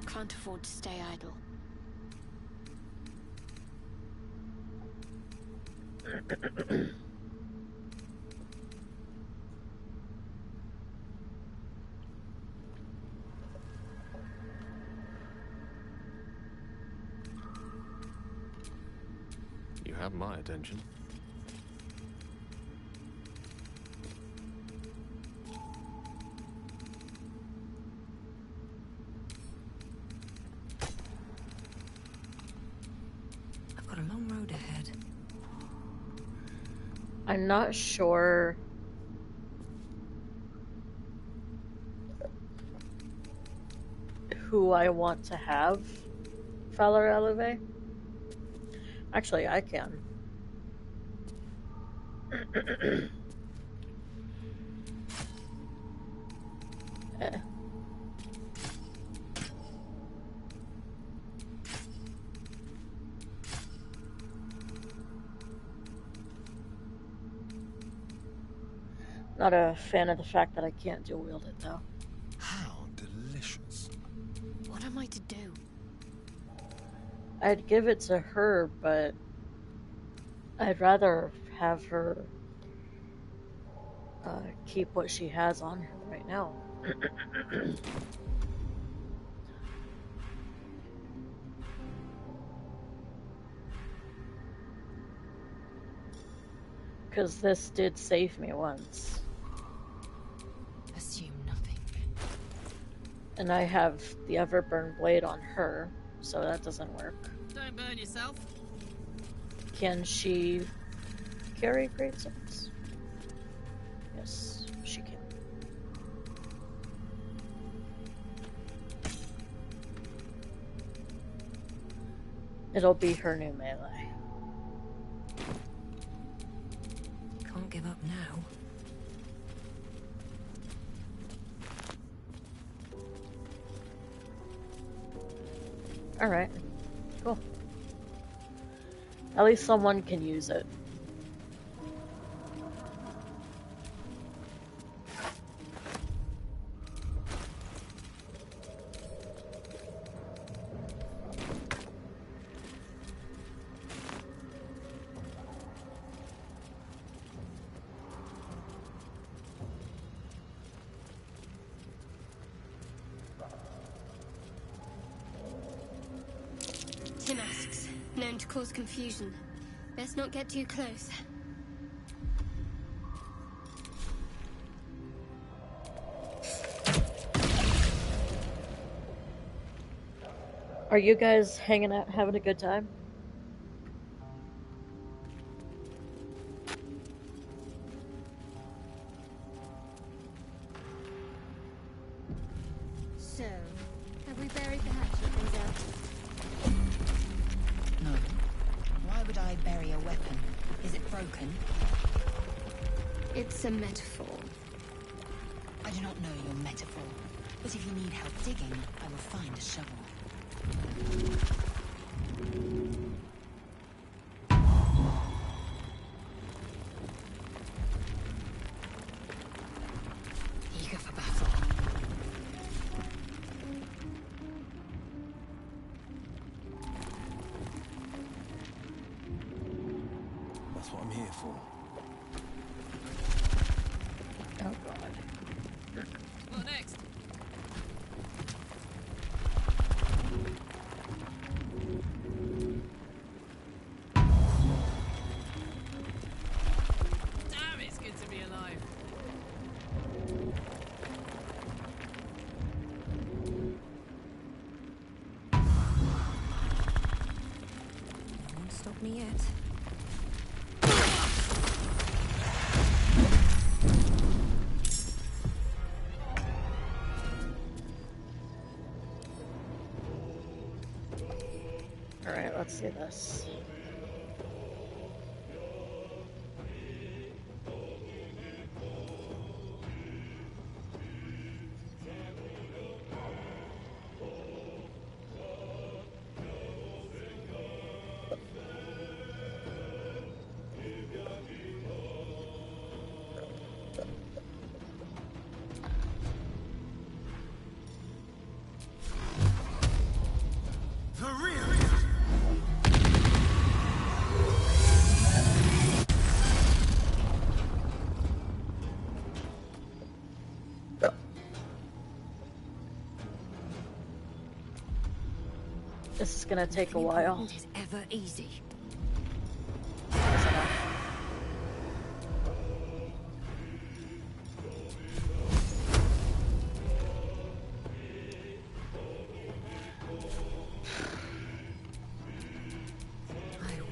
Can't afford to stay idle. You have my attention. I've got a long road ahead. I'm not sure who I want to have Valor Aleve. Actually, I can. Not a fan of the fact that I can't dual wield it though. How delicious. What am I to do? I'd give it to her, but I'd rather have her keep what she has on her right now. Because this did save me once. Assume nothing. And I have the Everburn blade on her, so that doesn't work. Don't burn yourself. Can she carry great swords? Yes, she can. It'll be her new melee. Can't give up now. Alright, cool. At least someone can use it. Tim asks, known to cause confusion. Best not get too close. Are you guys hanging out, having a good time? So, have we buried the hatchet, out? No. Why would I bury a weapon? Is it broken? It's a metaphor. I do not know your metaphor, but if you need help digging, I will find a shovel. Eager for battle. That's what I'm here for. Oh god. What next? Damn, it's good to be alive. Won't stop me yet. Alright, let's see this. This is gonna take a while. It is ever easy. I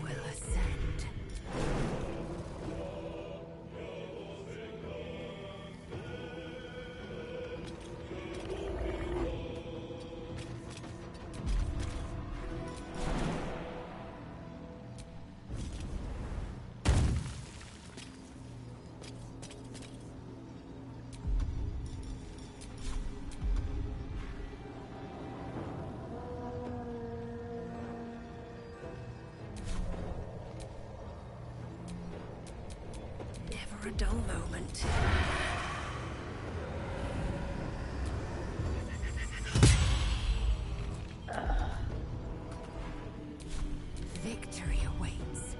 will ascend. a dull moment. Victory awaits.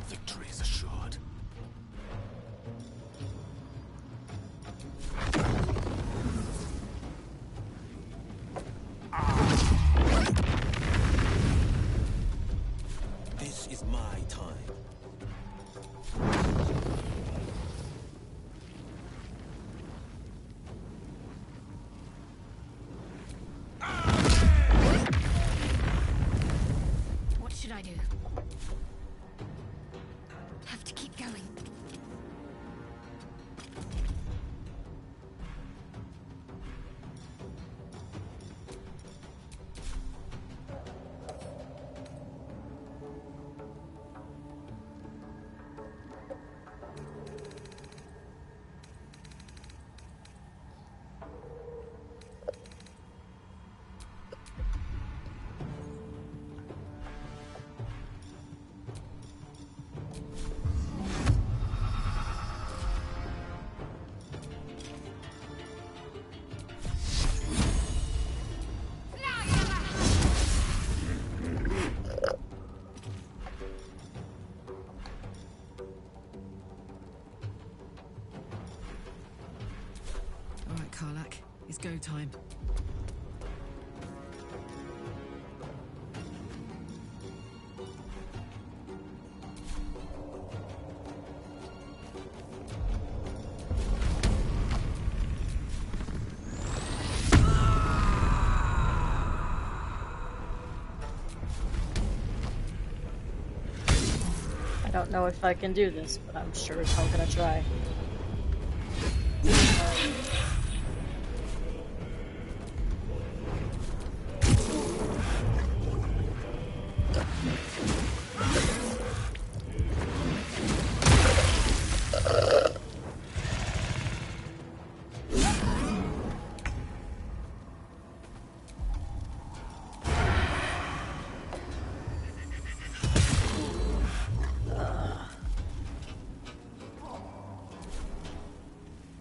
Victory is assured. This is my time. What should I do? Have to keep going. All right, Karlak. It's go time. I don't know if I can do this, but I'm sure as hell gonna try.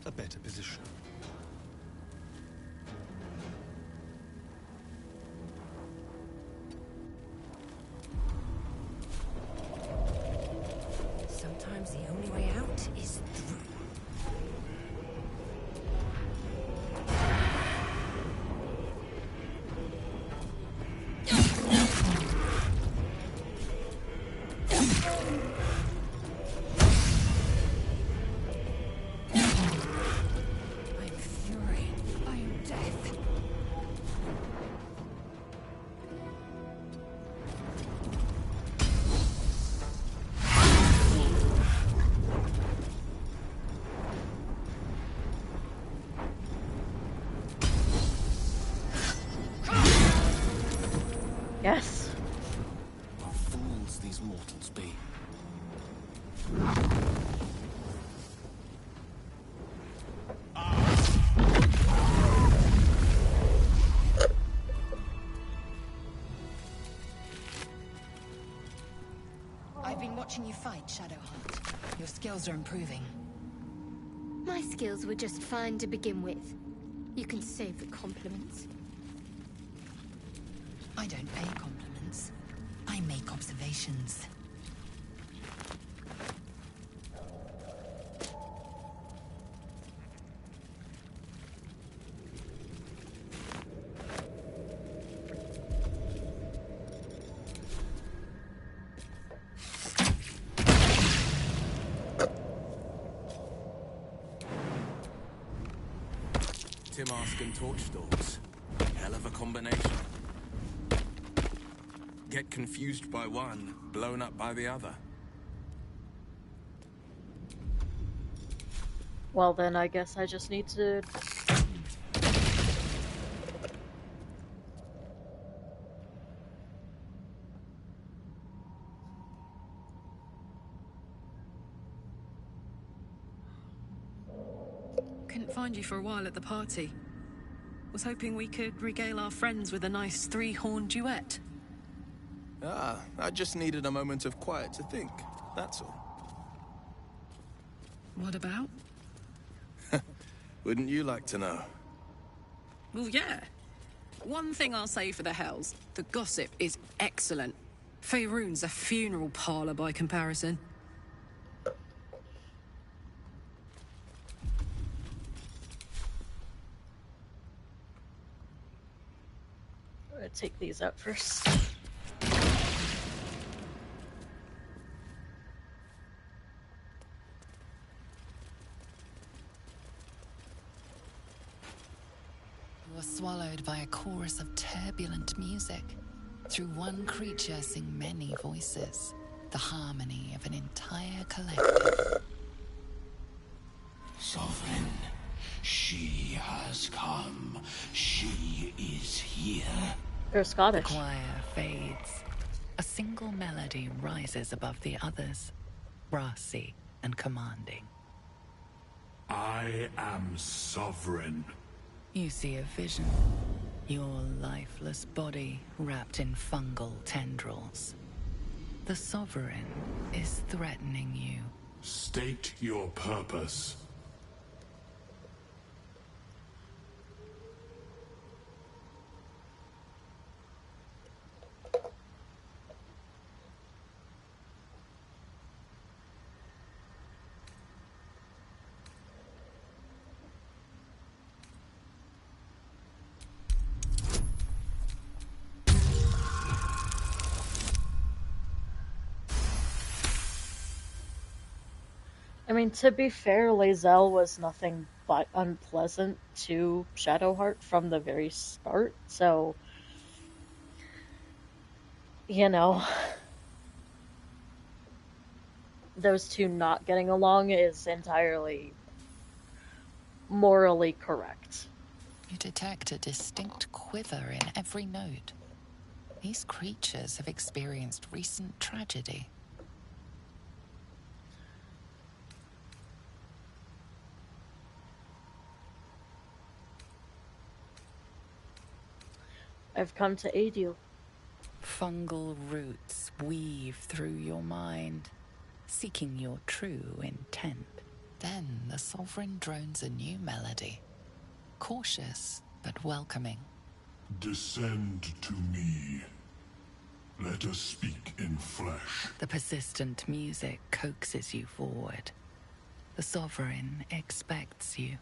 A better position. Sometimes the only way out is through. I am fury. I am death. Yes. What fools these mortals be. I've been watching you fight, Shadowheart. Your skills are improving. My skills were just fine to begin with. You can save the compliments. I don't pay compliments. I make observations. Timask and torch stalks. Hell of a combination. Get confused by one, blown up by the other. Well, then I guess I just need to... Couldn't find you for a while at the party. Was hoping we could regale our friends with a nice three-horn duet. Ah, I just needed a moment of quiet to think, that's all. What about? Wouldn't you like to know? Well, yeah. One thing I'll say for the Hells, the gossip is excellent. Faerun's a funeral parlor by comparison. I'm gonna take these out first. You are swallowed by a chorus of turbulent music. Through one creature sing many voices, the harmony of an entire collective. Sovereign, she has come. She is here. They're Scottish. The choir fades. A single melody rises above the others, brassy and commanding. I am sovereign. You see a vision. Your lifeless body wrapped in fungal tendrils. The Sovereign is threatening you. State your purpose. I mean, to be fair, Lae'zel was nothing but unpleasant to Shadowheart from the very start, so... You know... Those two not getting along is entirely morally correct. You detect a distinct quiver in every note. These creatures have experienced recent tragedy. I've come to aid you. Fungal roots weave through your mind, seeking your true intent. Then the Sovereign drones a new melody, cautious but welcoming. Descend to me. Let us speak in flesh. The persistent music coaxes you forward. The Sovereign expects you.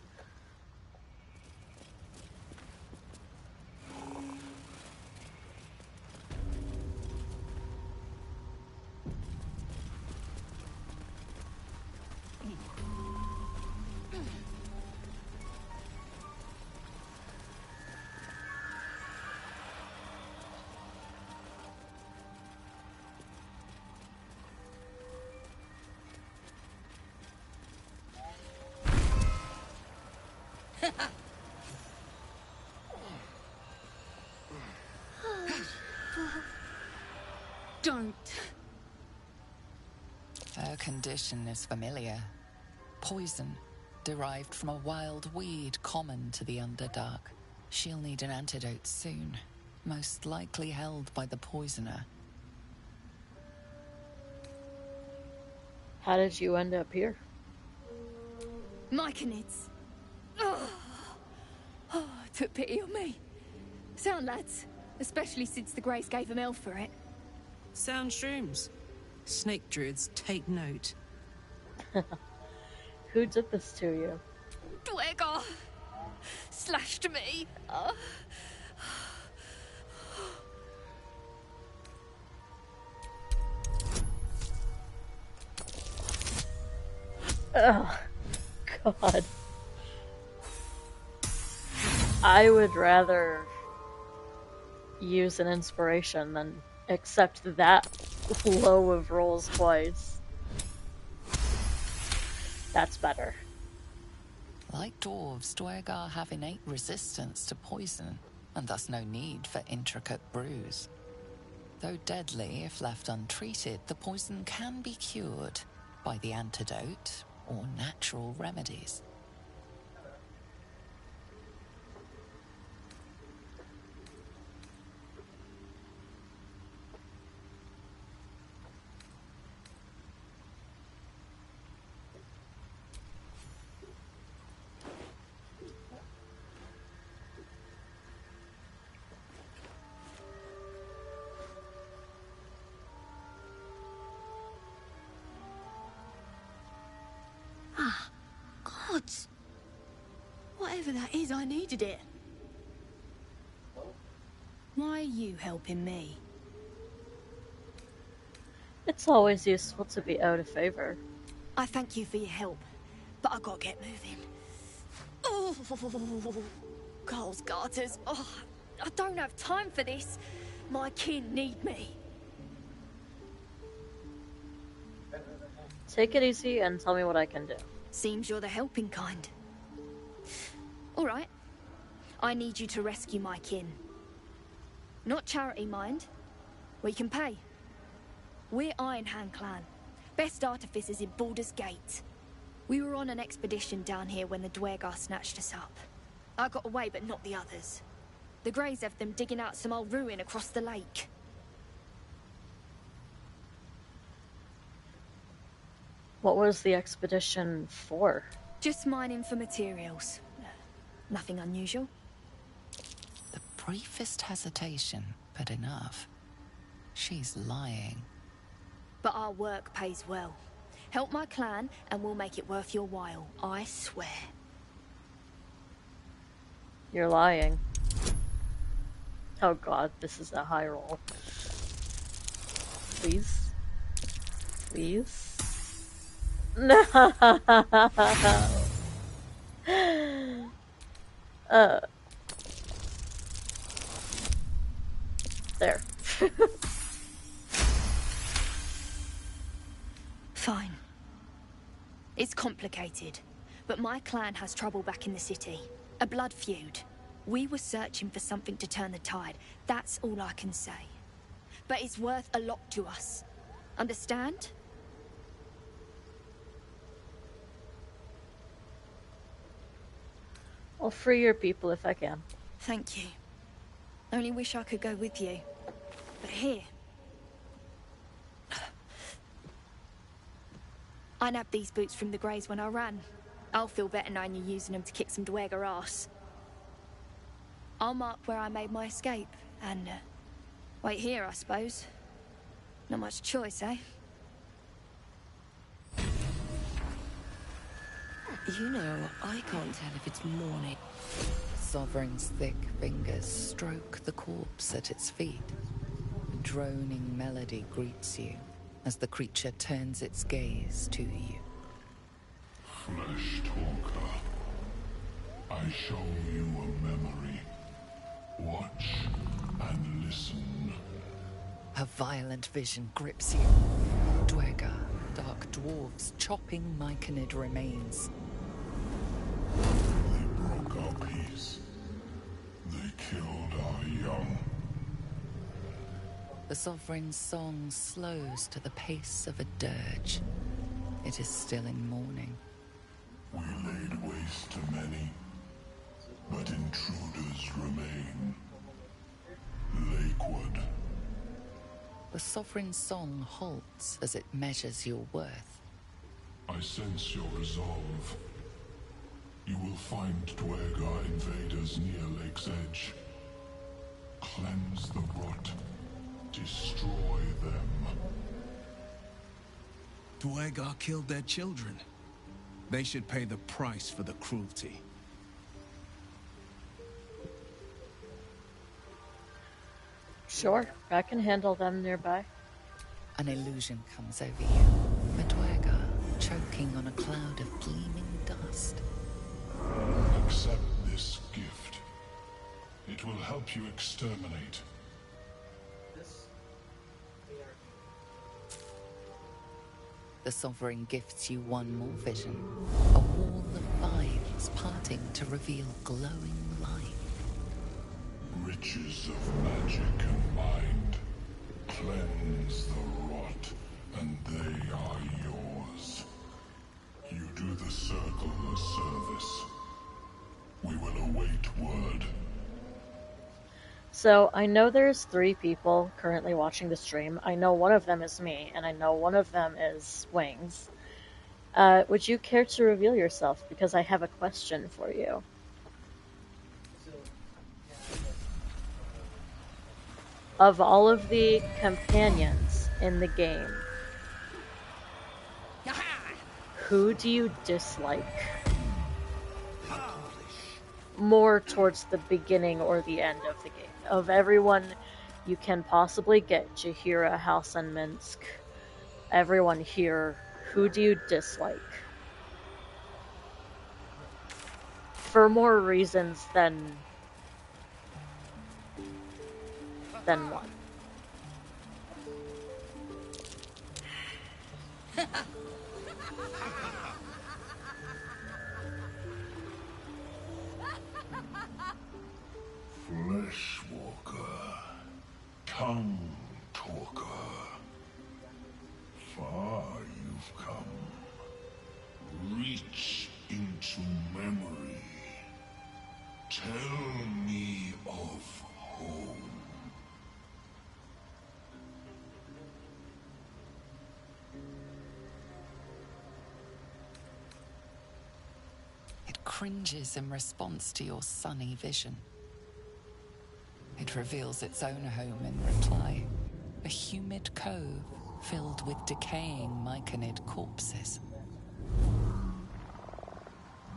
Don't. Her condition is familiar. Poison, derived from a wild weed common to the Underdark. She'll need an antidote soon, most likely held by the poisoner. How did you end up here? Myconids. Oh, took pity on me. Sound, lads. Especially since the Greys gave him hell for it. Sound shrooms. Snake druids, take note. Who did this to you? Dwegar slashed me. Oh, God. I would rather use an inspiration than accept that low of rolls twice. That's better. Like dwarves, Dwergar have innate resistance to poison, and thus no need for intricate brews. Though deadly if left untreated, the poison can be cured by the antidote or natural remedies. Ah, gods. Whatever that is, I needed it. Why are you helping me? It's always useful to be out of favor. I thank you for your help, but I gotta get moving. Oh, Carl's garters. Oh, I don't have time for this. My kin need me. Take it easy and tell me what I can do. Seems you're the helping kind. All right. I need you to rescue my kin. Not charity, mind. We can pay. We're Iron Hand Clan. Best artificers in Baldur's Gate. We were on an expedition down here when the Dwergar snatched us up. I got away, but not the others. The Greys have them digging out some old ruin across the lake. What was the expedition for? Just mining for materials. Nothing unusual. The briefest hesitation, but enough. She's lying. But our work pays well. Help my clan, and we'll make it worth your while. I swear. You're lying. Oh god, this is a high roll. Please? Please? No! There. Fine. It's complicated, but my clan has trouble back in the city. A blood feud. We were searching for something to turn the tide. That's all I can say. But it's worth a lot to us. Understand? I'll free your people if I can. Thank you. Only wish I could go with you. But here... I nabbed these boots from the Greys when I ran. I'll feel better knowing you're using them to kick some Dwergar ass. I'll mark where I made my escape, and wait here, I suppose. Not much choice, eh? You know, I can't tell if it's morning. Sovereign's thick fingers stroke the corpse at its feet. A droning melody greets you as the creature turns its gaze to you. Flesh talker, I show you a memory. Watch and listen. A violent vision grips you. Dwergar, dark dwarves chopping myconid remains. They broke our peace. They killed our young. The Sovereign's song slows to the pace of a dirge. It is still in mourning. We laid waste to many, but intruders remain. Lakewood. The Sovereign's song halts as it measures your worth. I sense your resolve. You will find Dwergar invaders near Lake's Edge. Cleanse the rot. Destroy them. Dwergar killed their children. They should pay the price for the cruelty. Sure, I can handle them nearby. An illusion comes over you. A Dwergar choking on a cloud of gleaming dust. Accept this gift. It will help you exterminate. The Sovereign gifts you one more vision. A wall of 5 clouds parting to reveal glowing light. Riches of magic and mind. Cleanse the rot, and they are yours. You do the Circle a service. We will await word. So, I know there's 3 people currently watching the stream. I know one of them is me, and I know one of them is Wings. Would you care to reveal yourself? Because I have a question for you. Of all of the companions in the game, who do you dislike more towards the beginning or the end of the game? Of everyone you can possibly get, Jaheira, House and Minsk, everyone here, who do you dislike? For more reasons than one. Fleshwalker, tongue talker. Far you've come. Reach into memory. Tell me of home. It cringes in response to your sunny vision. It reveals its own home in reply. A humid cove filled with decaying myconid corpses.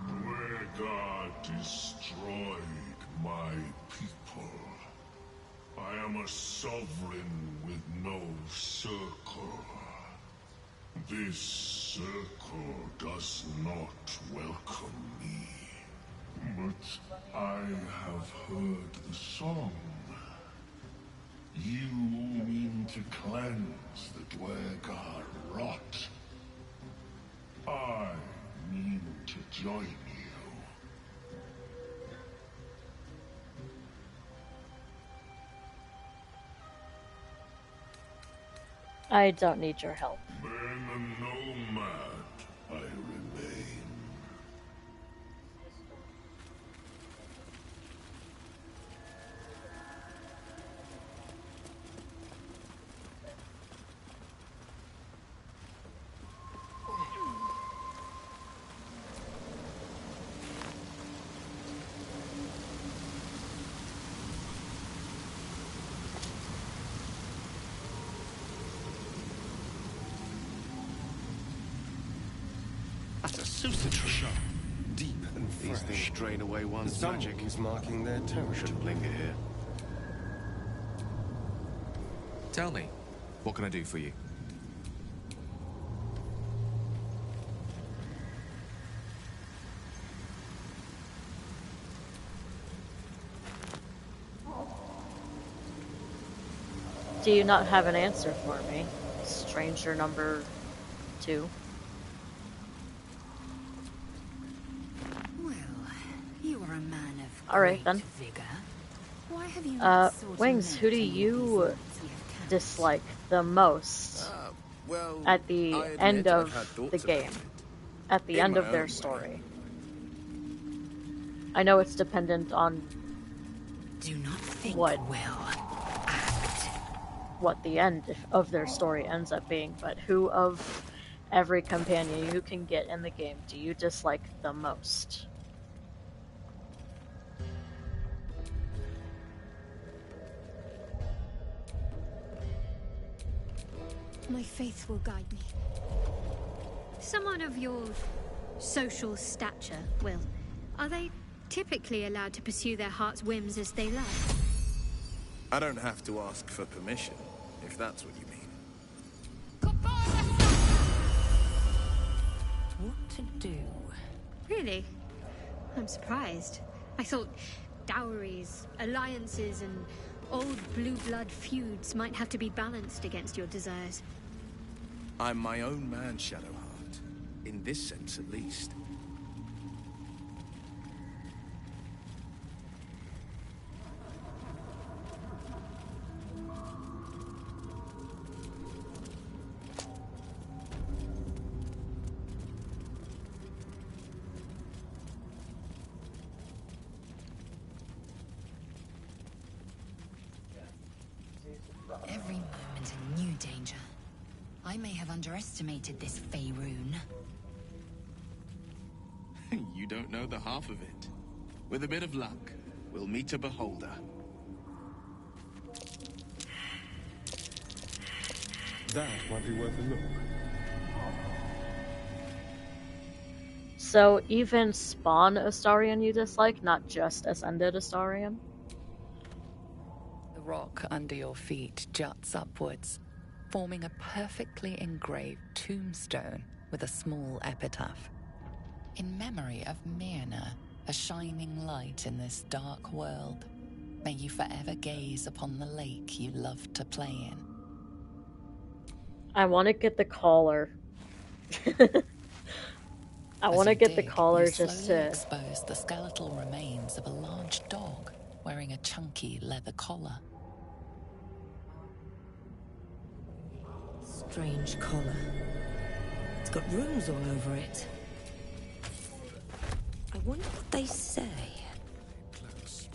Dwegar destroyed my people. I am a sovereign with no circle. This circle does not welcome me. But I have heard the song. You mean to cleanse the Dwegar rot. I mean to join you. I don't need your help. Then a nomad I remain. That's a Susitra. Deep and fresh. These things drain away one's magic. Someone's marking their territory. Shouldn't linger here. Tell me, what can I do for you? Do you not have an answer for me, stranger number 2? Well, you are a man of Alright then. vigor. Why have you not sought Wings, a who do mentor in you these lands we have cast? dislike the most Well, at the I admit end I've of had thoughts the about game? it. At the In end my of their own way. story. I know it's dependent on Do not think what the end of their story ends up being, but who of every companion you can get in the game do you dislike the most? My faith will guide me. Someone of your social stature, Will, are they typically allowed to pursue their heart's whims as they like? I don't have to ask for permission, if that's what you mean. What to do? Really? I'm surprised. I thought dowries, alliances, and old blue blood feuds might have to be balanced against your desires. I'm my own man, Shadowheart. In this sense, at least. Every moment a new danger. I may have underestimated this Faerun. You don't know the half of it. With a bit of luck, we'll meet a beholder. That might be worth a look. So even spawn Astarion you dislike, not just ascended Astarion? The rock under your feet juts upwards, forming a perfectly engraved tombstone with a small epitaph. In memory of Myrna, a shining light in this dark world, may you forever gaze upon the lake you loved to play in. I want to get the collar. I want to get the collar just to expose the skeletal remains of a large dog wearing a chunky leather collar. Strange collar. It's got runes all over it. I wonder what they say. Close.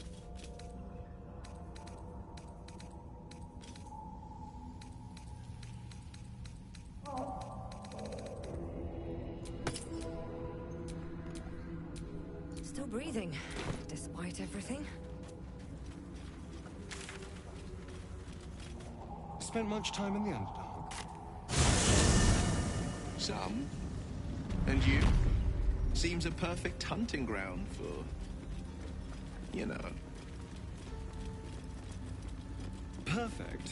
Still breathing, despite everything. Spent much time in the Underdark? Some. And you? Seems a perfect hunting ground for, you know. Perfect.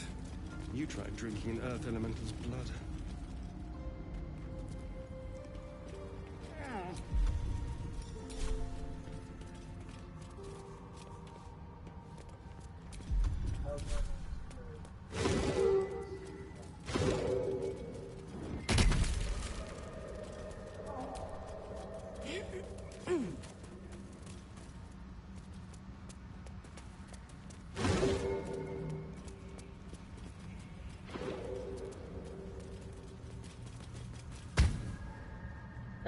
You tried drinking an Earth Elemental's blood.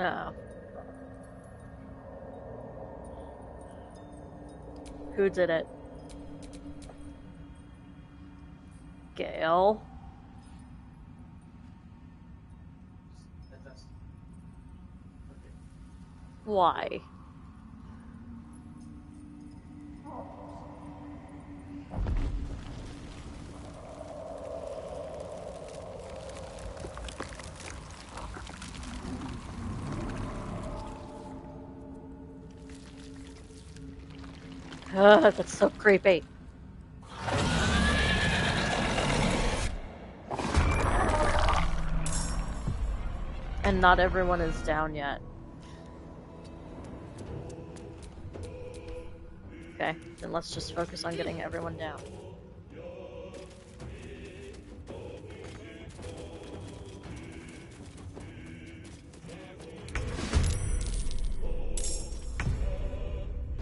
Oh. Who did it? Gale? Why? Ugh, that's so creepy. And not everyone is down yet. Okay, then let's just focus on getting everyone down.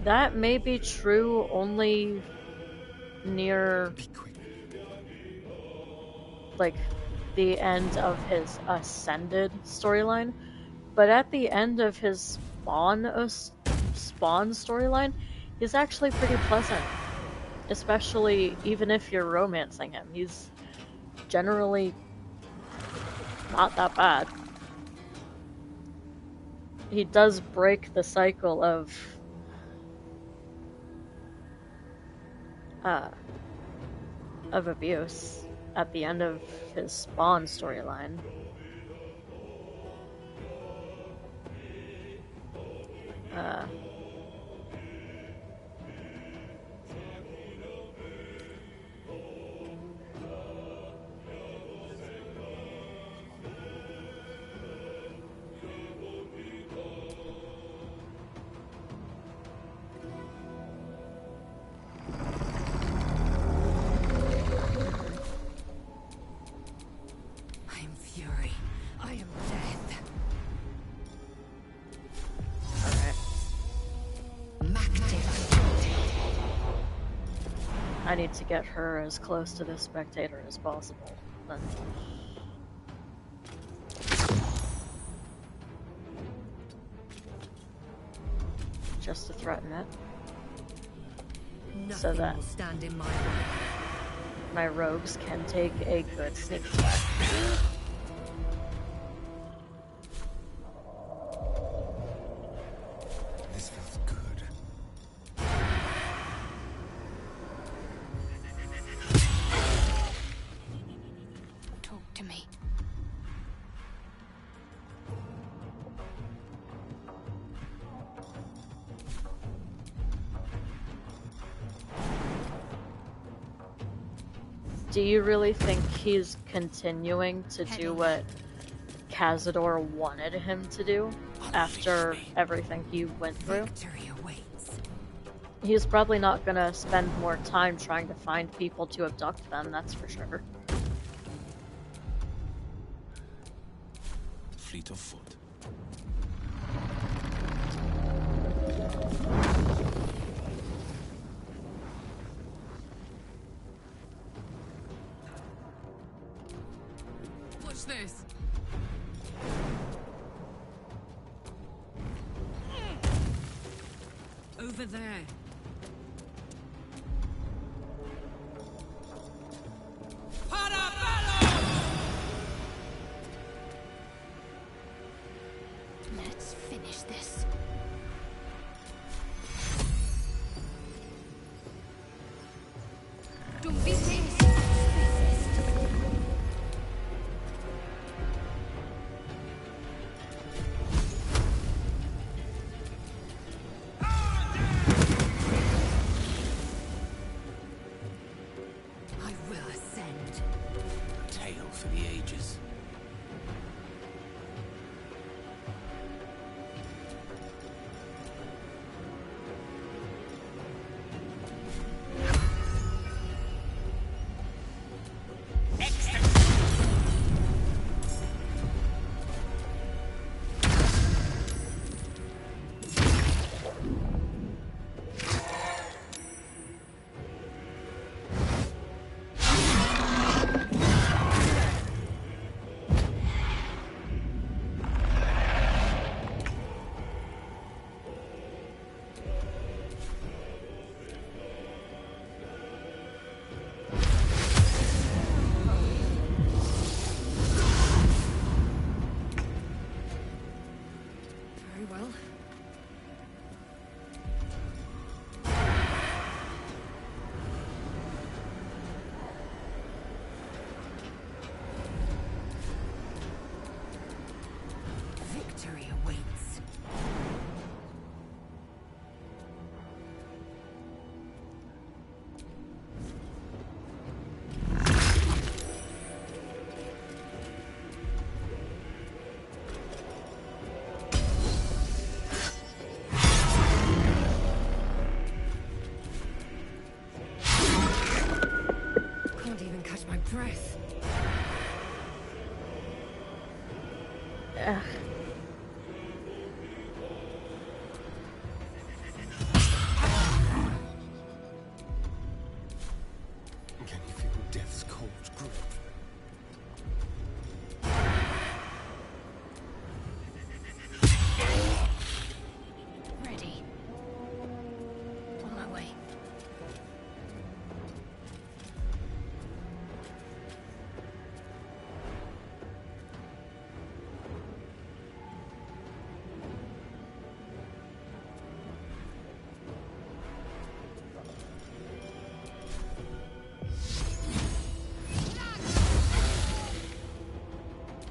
That may be true only near, like, the end of his Ascended storyline, but at the end of his Spawn storyline, he's actually pretty pleasant, especially even if you're romancing him. He's generally not that bad. He does break the cycle of abuse at the end of his Spawn storyline. I need to get her as close to this spectator as possible. Then. Just to threaten it. Nothing So that will stand in my way. my rogues can take a good sneak attack. This feels good. Talk to me. Do you really think he's continuing to do what Cazador wanted him to do after everything he went through? Victory awaits. He's probably not gonna spend more time trying to find people to abduct them, that's for sure. Fleet of foot. Watch this. Over there. Let's finish this. Don't be I will ascend. A tale for the ages. very well. Victory awaits. Can't even catch my breath. Ugh. Can you feel death's cold grip? Ready. On my way.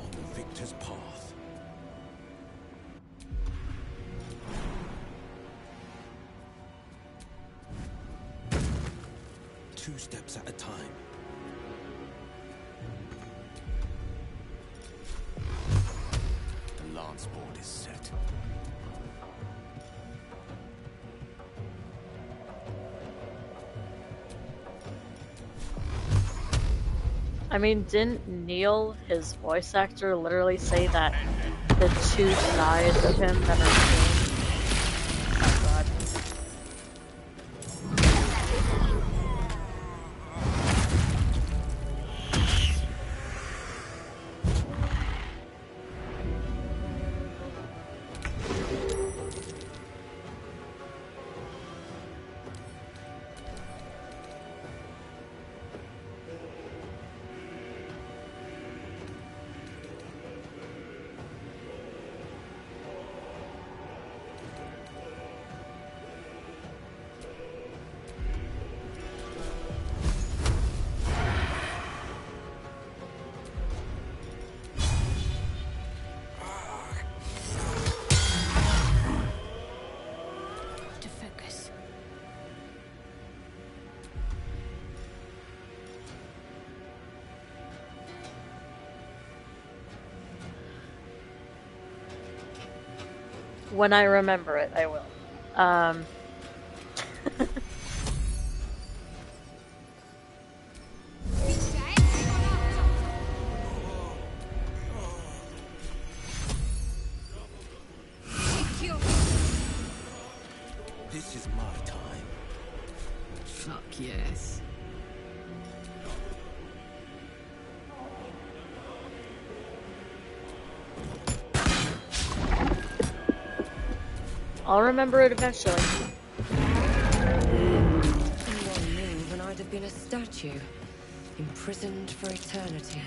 On the victor's path. Two steps at a time. The lance board is set. I mean, didn't Neil, his voice actor, literally say that the two sides of him that are seen? Oh god. When I remember it, I will. This is my time. Fuck yes. I'll remember it eventually. One move and I'd have been a statue, imprisoned for eternity.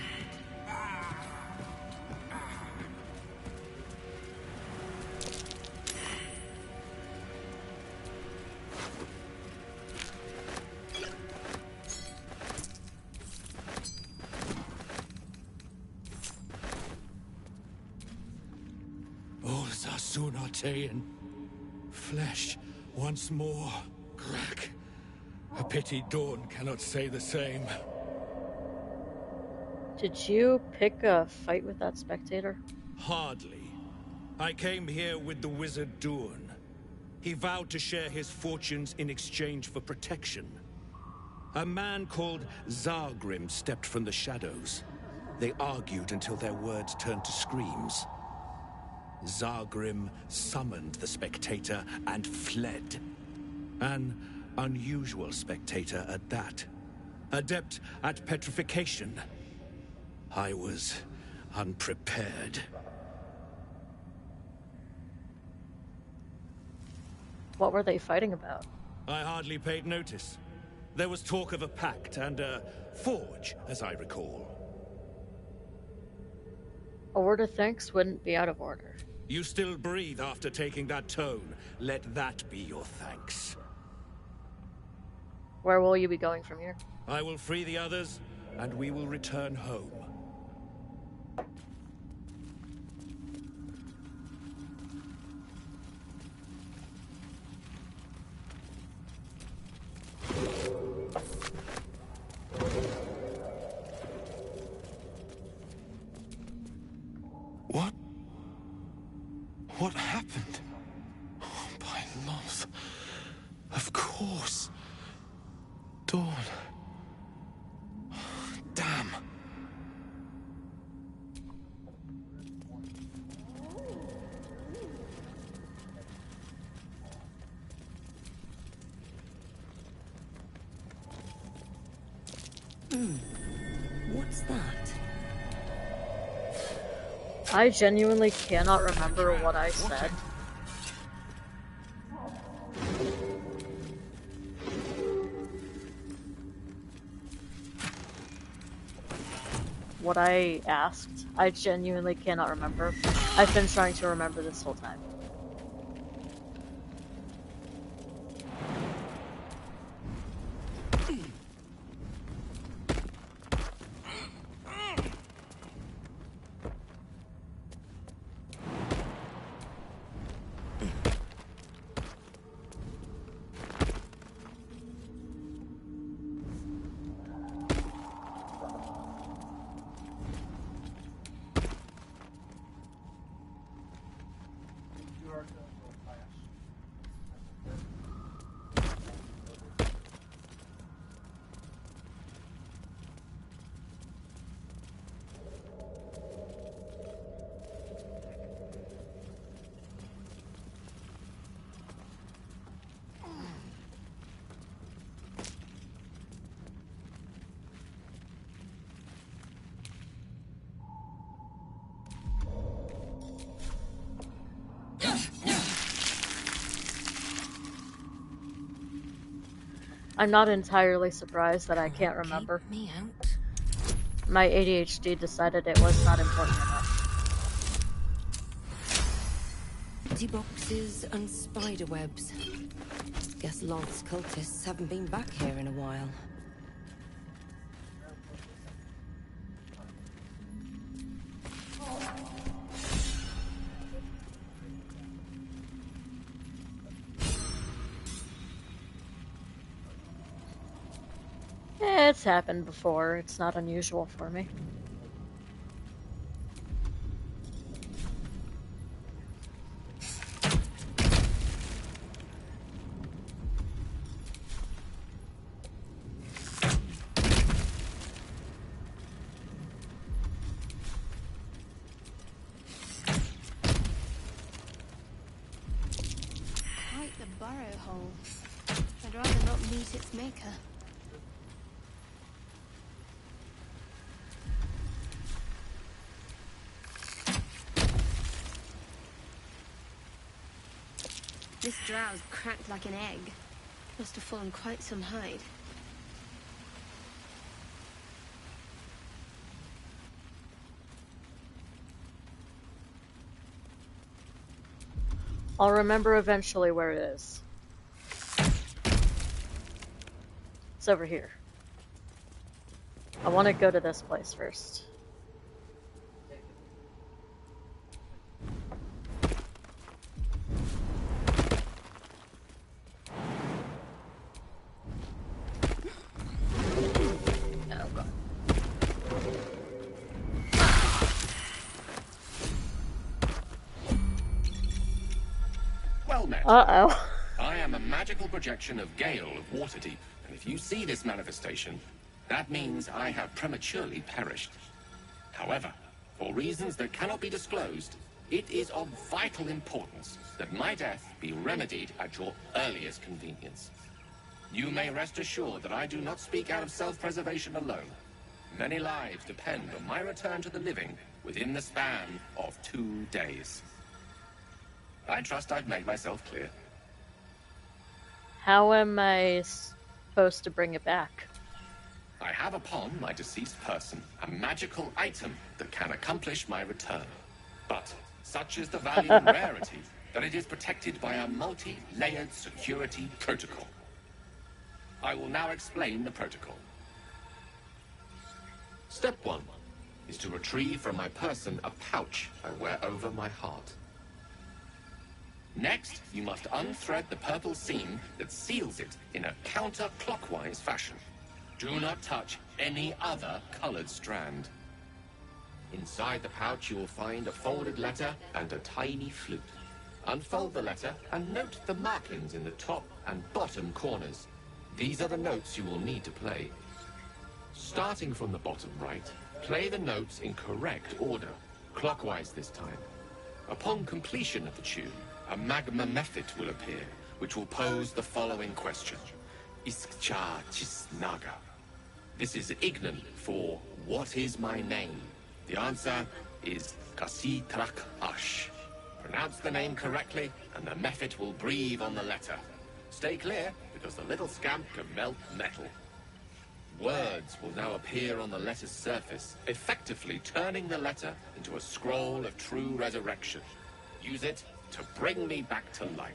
All Sunartean. Flesh once more. Crack. A pity Dawn cannot say the same. Did you pick a fight with that spectator? Hardly. I came here with the wizard Dawn. He vowed to share his fortunes in exchange for protection. A man called Zargrim stepped from the shadows. They argued until their words turned to screams. Zargrim summoned the spectator and fled. An unusual spectator at that. Adept at petrification. I was unprepared. What were they fighting about? I hardly paid notice. There was talk of a pact and a forge, as I recall. A word of thanks wouldn't be out of order. You still breathe after taking that tone. Let that be your thanks. Where will you be going from here? I will free the others, and we will return home. What? What happened? Oh, by Loth. Of course. Dawn. Damn. What's that? I genuinely cannot remember what I said. What I asked, I genuinely cannot remember. I've been trying to remember this whole time. I'm not entirely surprised that I can't remember. Keep me out. My ADHD decided it was not important enough. Empty boxes and spider webs. Guess Loth's cultists haven't been back here in a while. It's happened before. It's not unusual for me. burrow hole. I'd rather not meet its maker. This drow's cracked like an egg. Must have fallen quite some height. I'll remember eventually where it is. It's over here. I want to go to this place first. Well met. Uh-oh. I am a magical projection of Gale of Waterdeep, and if you see this manifestation, that means I have prematurely perished. However, for reasons that cannot be disclosed, it is of vital importance that my death be remedied at your earliest convenience. You may rest assured that I do not speak out of self-preservation alone. Many lives depend on my return to the living within the span of 2 days. I trust I've made myself clear. How am I supposed to bring it back? I have upon my deceased person a magical item that can accomplish my return. But such is the value and rarity that it is protected by a multi-layered security protocol. I will now explain the protocol. Step 1 is to retrieve from my person a pouch I wear over my heart. Next, you must unthread the purple seam that seals it in a counterclockwise fashion. Do not touch any other colored strand. Inside the pouch, you will find a folded letter and a tiny flute. Unfold the letter and note the markings in the top and bottom corners. These are the notes you will need to play. Starting from the bottom right, play the notes in correct order, clockwise this time. Upon completion of the tune, a magma method will appear, which will pose the following question. Iskcha Chisnaga. This is Ignan for what is my name? The answer is Kasitrak Ash. Pronounce the name correctly, and the method will breathe on the letter. Stay clear, because the little scamp can melt metal. Words will now appear on the letter's surface, effectively turning the letter into a scroll of true resurrection. Use it to bring me back to life.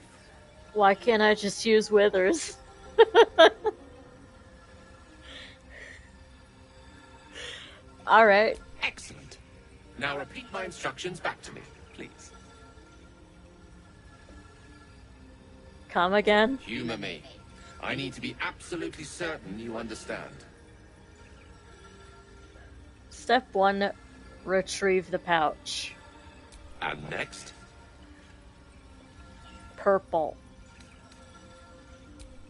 Why can't I just use withers? Alright. Excellent. Now repeat my instructions back to me, please. Come again? Humor me. I need to be absolutely certain you understand. Step 1, retrieve the pouch. And next? Purple.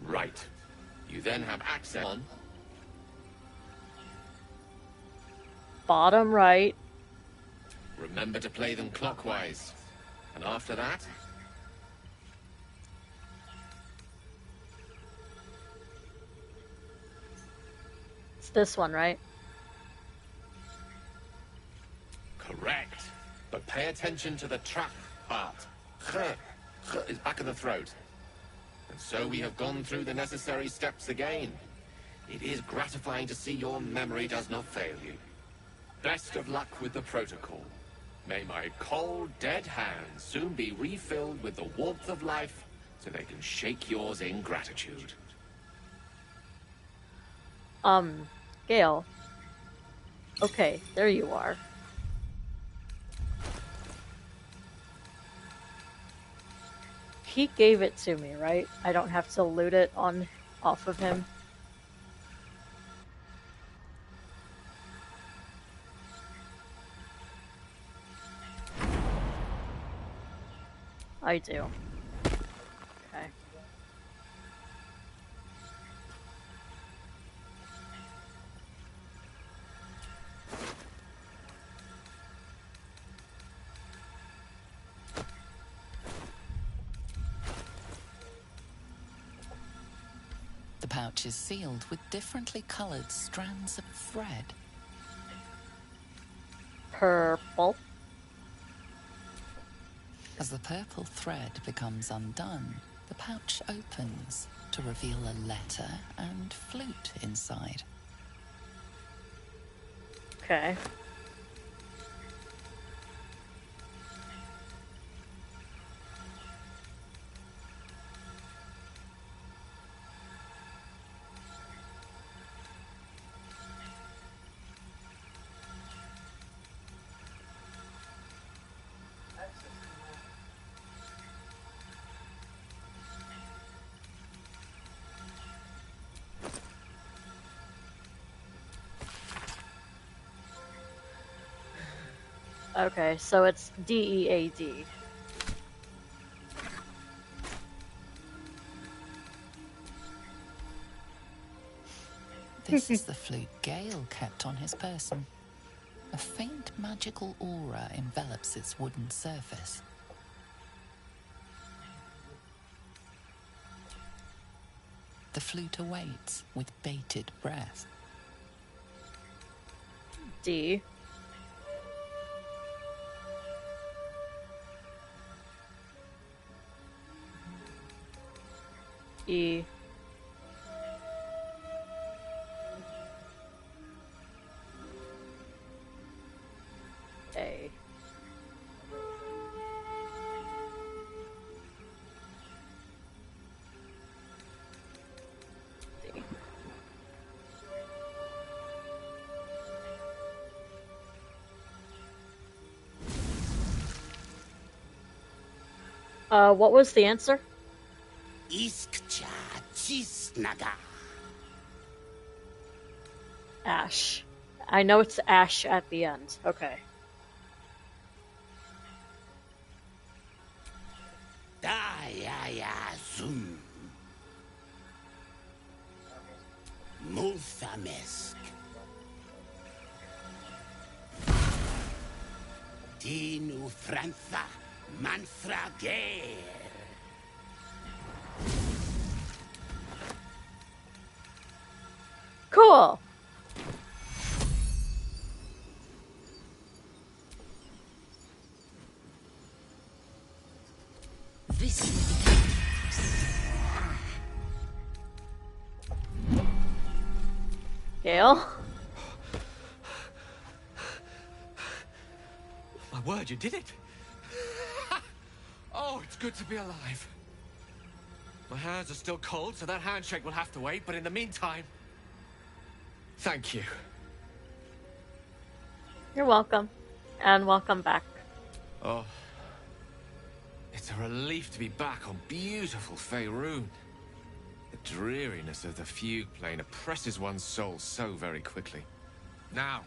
Right. You then have access on bottom right. Remember to play them clockwise. And after that? It's this one, right? Correct. But pay attention to the trap part. Kh is back of the throat. And so we have gone through the necessary steps again. It is gratifying to see your memory does not fail you. Best of luck with the protocol. May my cold, dead hands soon be refilled with the warmth of life so they can shake yours in gratitude. Gale. Okay, there you are. He gave it to me, right? I don't have to loot it off of him. I do. Okay. pouch is sealed with differently colored strands of thread. Purple. As the purple thread becomes undone, the pouch opens to reveal a letter and flute inside. Okay. Okay, so it's DEAD. This is the flute Gale kept on his person. A faint magical aura envelops its wooden surface. The flute awaits with bated breath. D. E. A. D. What was the answer? Iskcha Chisnaga. Ash. I know it's Ash at the end. Okay. Dayaya Zum. Multhamesk. Tinu Frantha Manthra Gale. Cool. Gale? My word, you did it! Oh, it's good to be alive. My hands are still cold, so that handshake will have to wait, but in the meantime... Thank you. You're welcome. And welcome back. Oh. It's a relief to be back on beautiful Faerun. The dreariness of the fugue plane oppresses one's soul so very quickly. Now,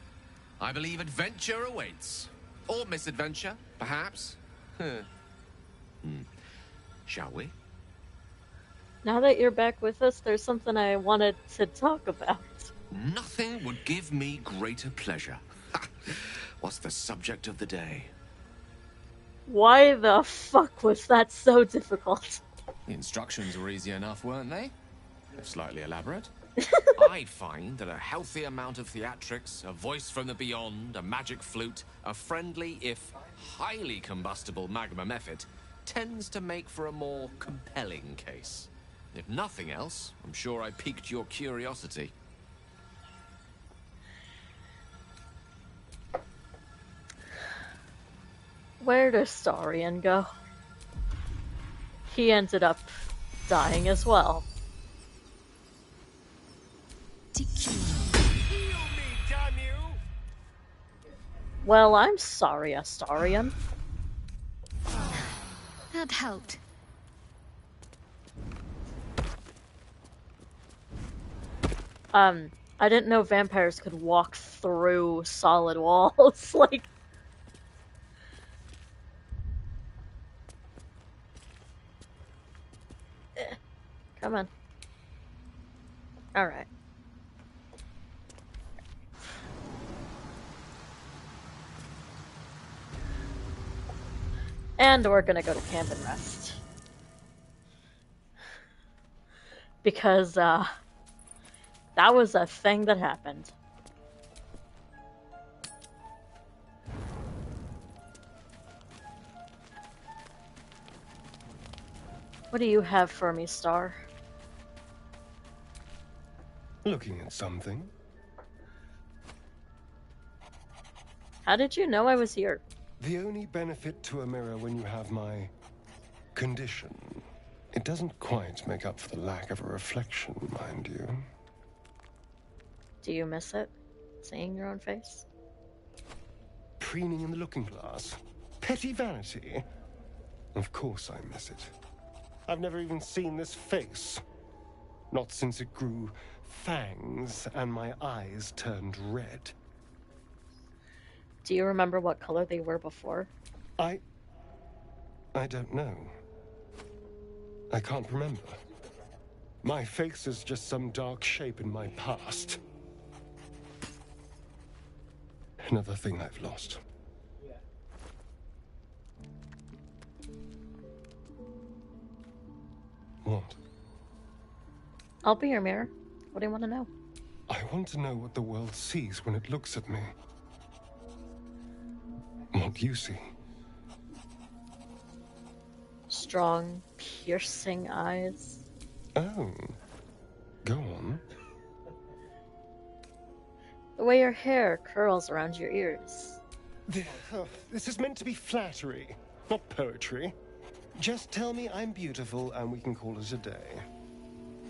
I believe adventure awaits. Or misadventure, perhaps. Shall we? Now that you're back with us, there's something I wanted to talk about. Nothing would give me greater pleasure. What's the subject of the day? Why the fuck was that so difficult? The instructions were easy enough, weren't they? If slightly elaborate. I find that a healthy amount of theatrics, a voice from the beyond, a magic flute, a friendly, if highly combustible magnum effort, tends to make for a more compelling case. If nothing else, I'm sure I piqued your curiosity. Where does Soran go? He ended up dying as well. Well, I'm sorry, Astarion. That helped. I didn't know vampires could walk through solid walls, like... Come on. Alright. And we're gonna go to camp and rest. Because, That was a thing that happened. What do you have for me, Star? Looking at something. How did you know I was here? The only benefit to a mirror when you have my condition. It doesn't quite make up for the lack of a reflection, mind you. Do you miss it? Seeing your own face? Preening in the looking glass? Petty vanity? Of course I miss it. I've never even seen this face. Not since it grew fangs and my eyes turned red. Do you remember what color they were before? I don't know. I can't remember. My face is just some dark shape in my past. Another thing I've lost. What? I'll be your mirror. What do you want to know? I want to know what the world sees when it looks at me. What you see. Strong, piercing eyes. Oh. Go on. The way your hair curls around your ears. This is meant to be flattery, not poetry. Just tell me I'm beautiful and we can call it a day.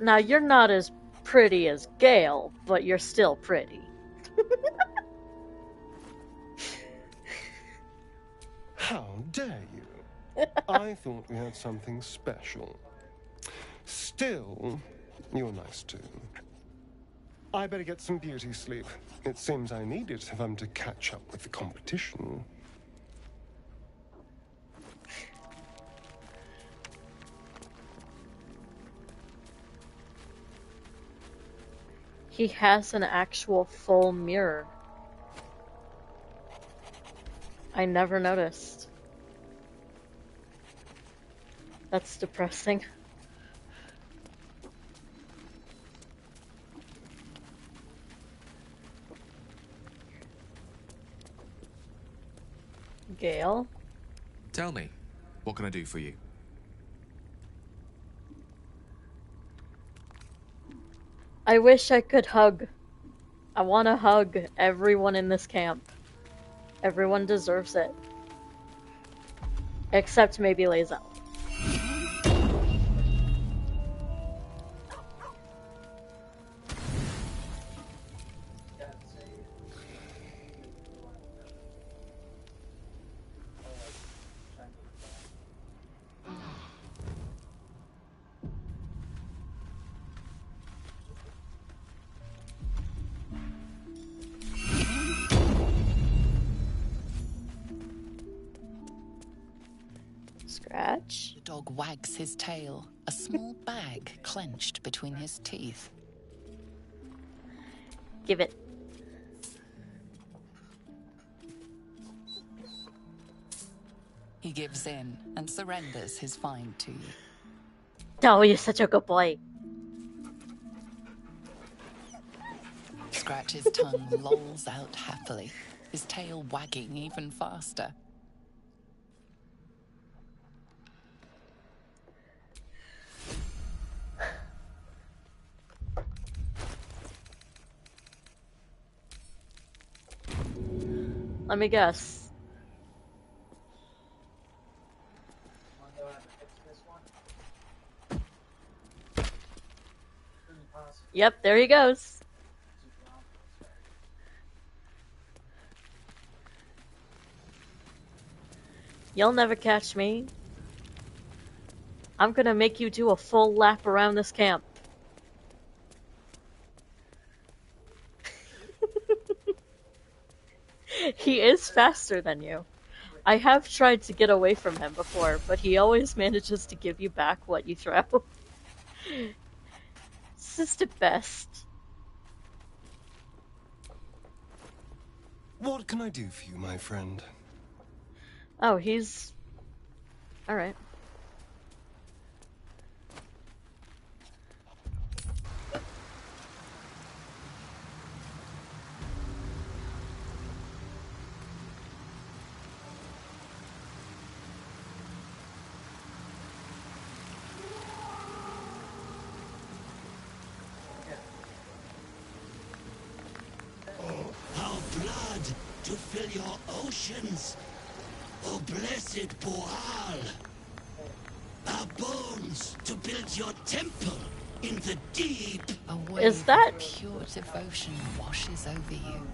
Now, you're not as pretty as Gale, but you're still pretty. How dare you? I thought we had something special. Still, you're nice too. I better get some beauty sleep. It seems I need it if I'm to catch up with the competition. He has an actual full mirror. I never noticed. That's depressing. Gale? Tell me, what can I do for you? I wish I could hug. I want to hug everyone in this camp. Everyone deserves it. Except maybe Lae'zel. Scratch. The dog wags his tail, a small bag clenched between his teeth. Give it. He gives in and surrenders his find to you. Oh, you're such a good boy. Scratch's tongue lolls out happily, his tail wagging even faster. Let me guess. Yep, there he goes. You'll never catch me. I'm gonna make you do a full lap around this camp. He is faster than you. I have tried to get away from him before, but he always manages to give you back what you throw. This is the best. What can I do for you, my friend? Oh, he's... Alright. foundations. O blessed Boal! Our bones to build your temple in the deep. A wave Is that of pure devotion washes over you,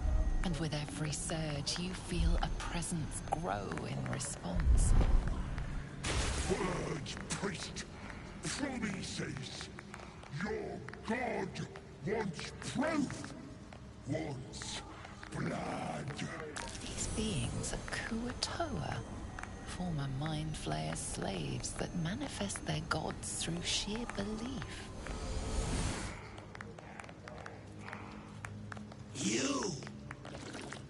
and with every surge, you feel a presence grow in response. Purge, priest! Promises! Your god wants proof! Wants blood! These beings are Kuatoa, former Mind Flayer slaves that manifest their gods through sheer belief. You!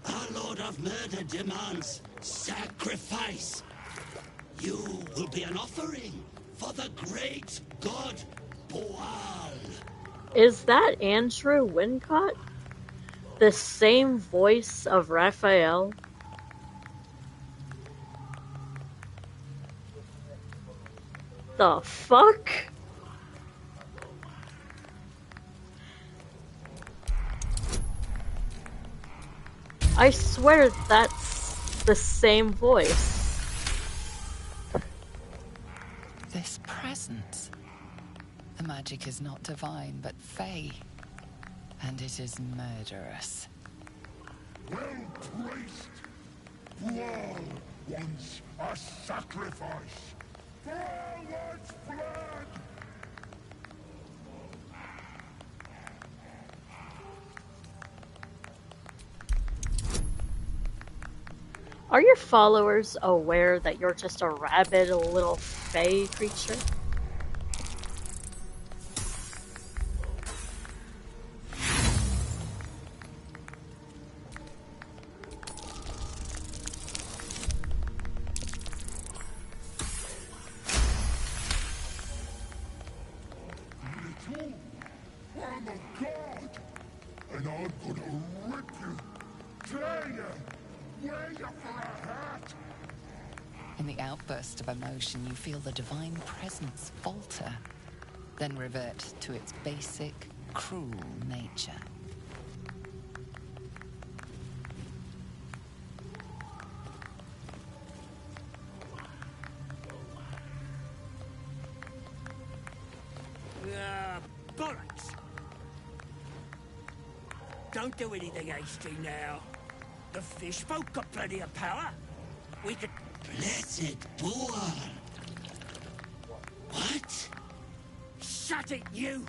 Our Lord of Murder demands sacrifice. You will be an offering for the great god Boal. Is that Andrew Wincott? The same voice of Raphael? The fuck? I swear that's the same voice. This presence. The magic is not divine, but fey. And it is murderous. Well placed! Boal wants a sacrifice! Boal wants blood! Are your followers aware that you're just a rabid little fey creature? Little, I'm a god! And I'm gonna rip you, tear you, wear you for a hat! In the outburst of emotion, you feel the divine presence falter, then revert to its basic, cruel nature. Bollocks! Don't do anything hasty now. The fish folk got plenty of power. We could... Blessed Boal! What? Shut it, you!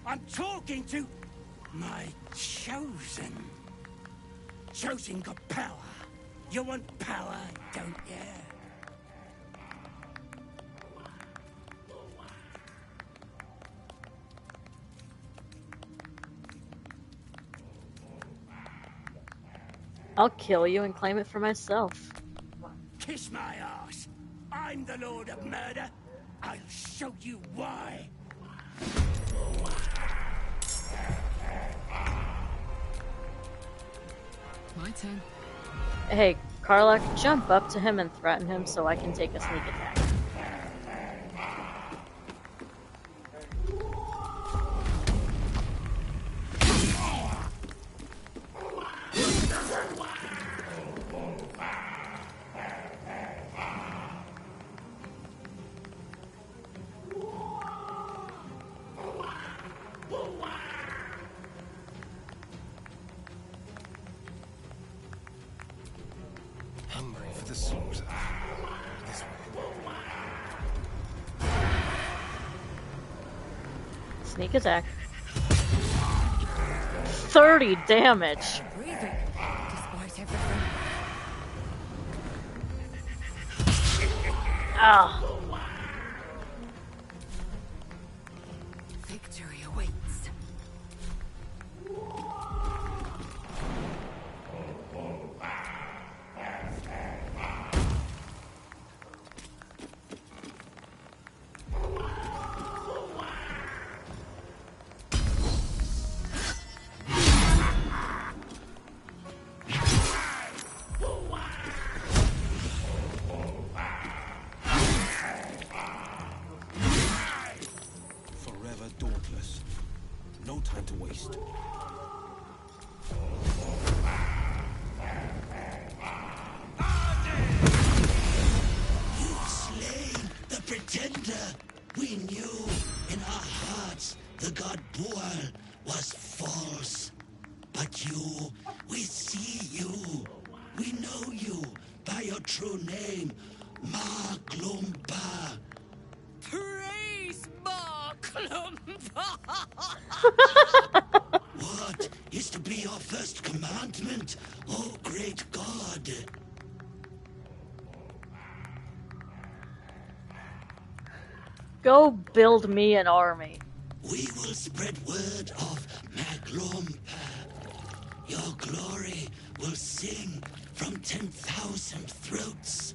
I'm talking to... my chosen. Chosen got power. You want power, don't you? I'll kill you and claim it for myself. Kiss my ass. I'm the Lord of Murder. I'll show you why. My turn. Hey, Karlach, jump up to him and threaten him so I can take a sneak attack. Hungry for the slaughter. This way. Sneak attack. 30 damage. Breathing, despite everything. Ah. Victory awaits. Forever dauntless. No time to waste. we knew in our hearts the god Bual was false. But you, we see you. We know you by your true name, Maglumpa. Praise Marklumpa! What is to be your first commandment, O great god? Go build me an army. We will spread word of Maglumpa. Your glory will sing from 10,000 throats.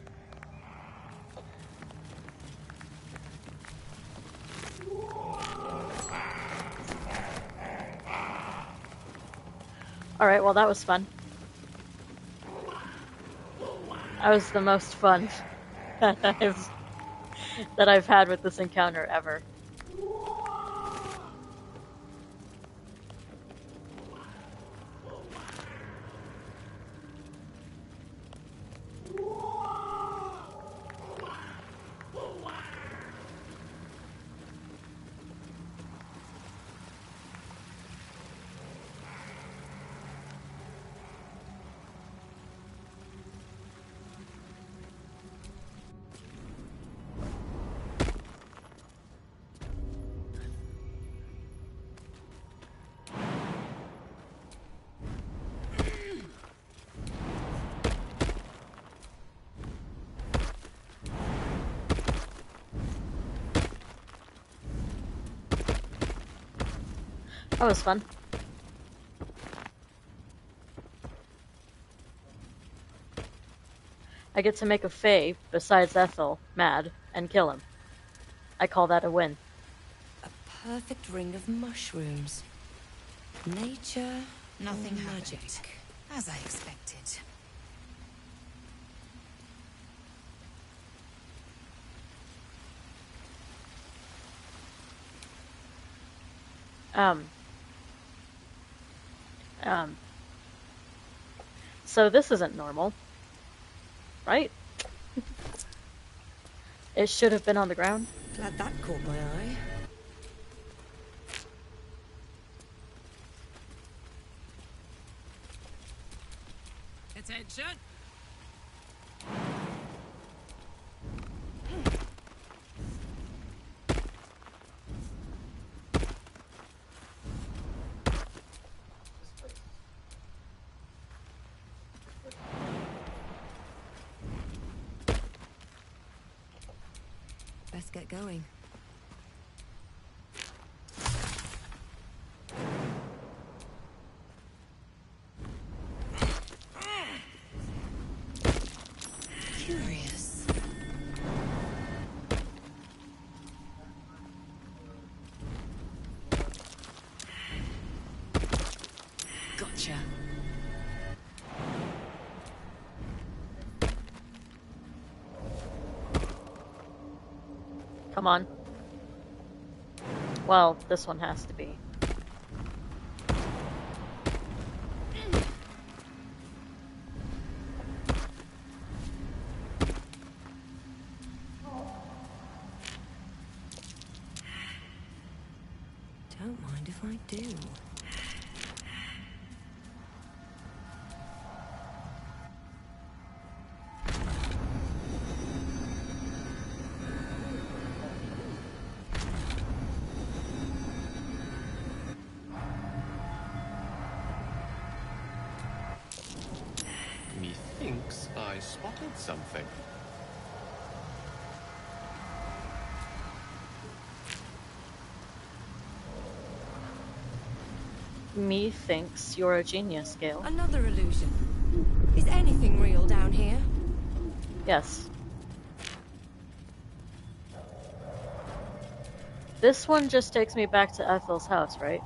Alright, well that was fun. That was the most fun that I've had with this encounter ever. That was fun. I get to make a Fae, besides Ethel, mad, and kill him. I call that a win. A perfect ring of mushrooms. Nature, Nothing or magic. magic. As I expected. So this isn't normal. Right? It should have been on the ground. Glad that caught my eye. Attention! Best get going. Curious. Gotcha. Come on. Well, this one has to be. Don't mind if I do. Methinks I spotted something. Methinks you're a genius, Gale. Another illusion. Is anything real down here? Yes. This one just takes me back to Ethel's house, right?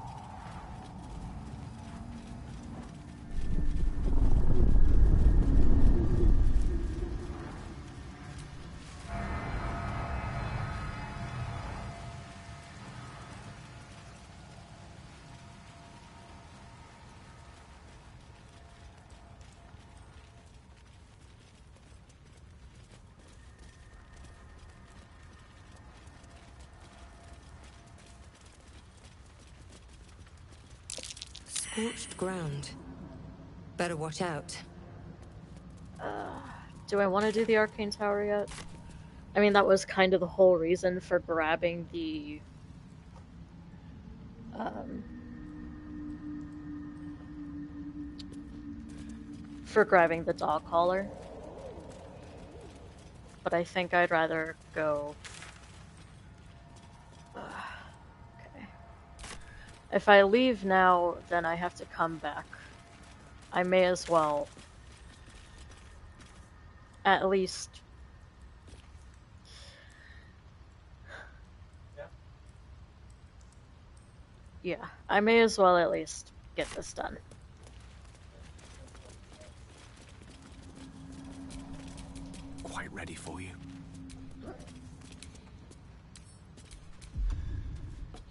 Scorched ground. Better watch out. Do I want to do the Arcane Tower yet? I mean, that was kind of the whole reason for grabbing the... dog collar. But I think I'd rather go... okay. If I leave now, then I have to come back. I may as well... at least... yeah, I may as well at least get this done. Quite ready for you.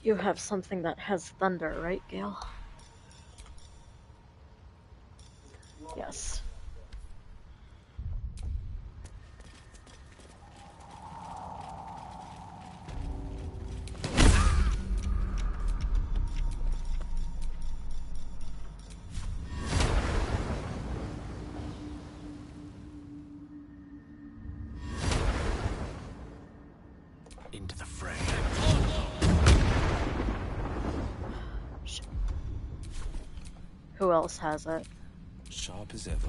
You have something that has thunder, right, Gale? Yes. Into the fray. Shit. Who else has it? Sharp as ever.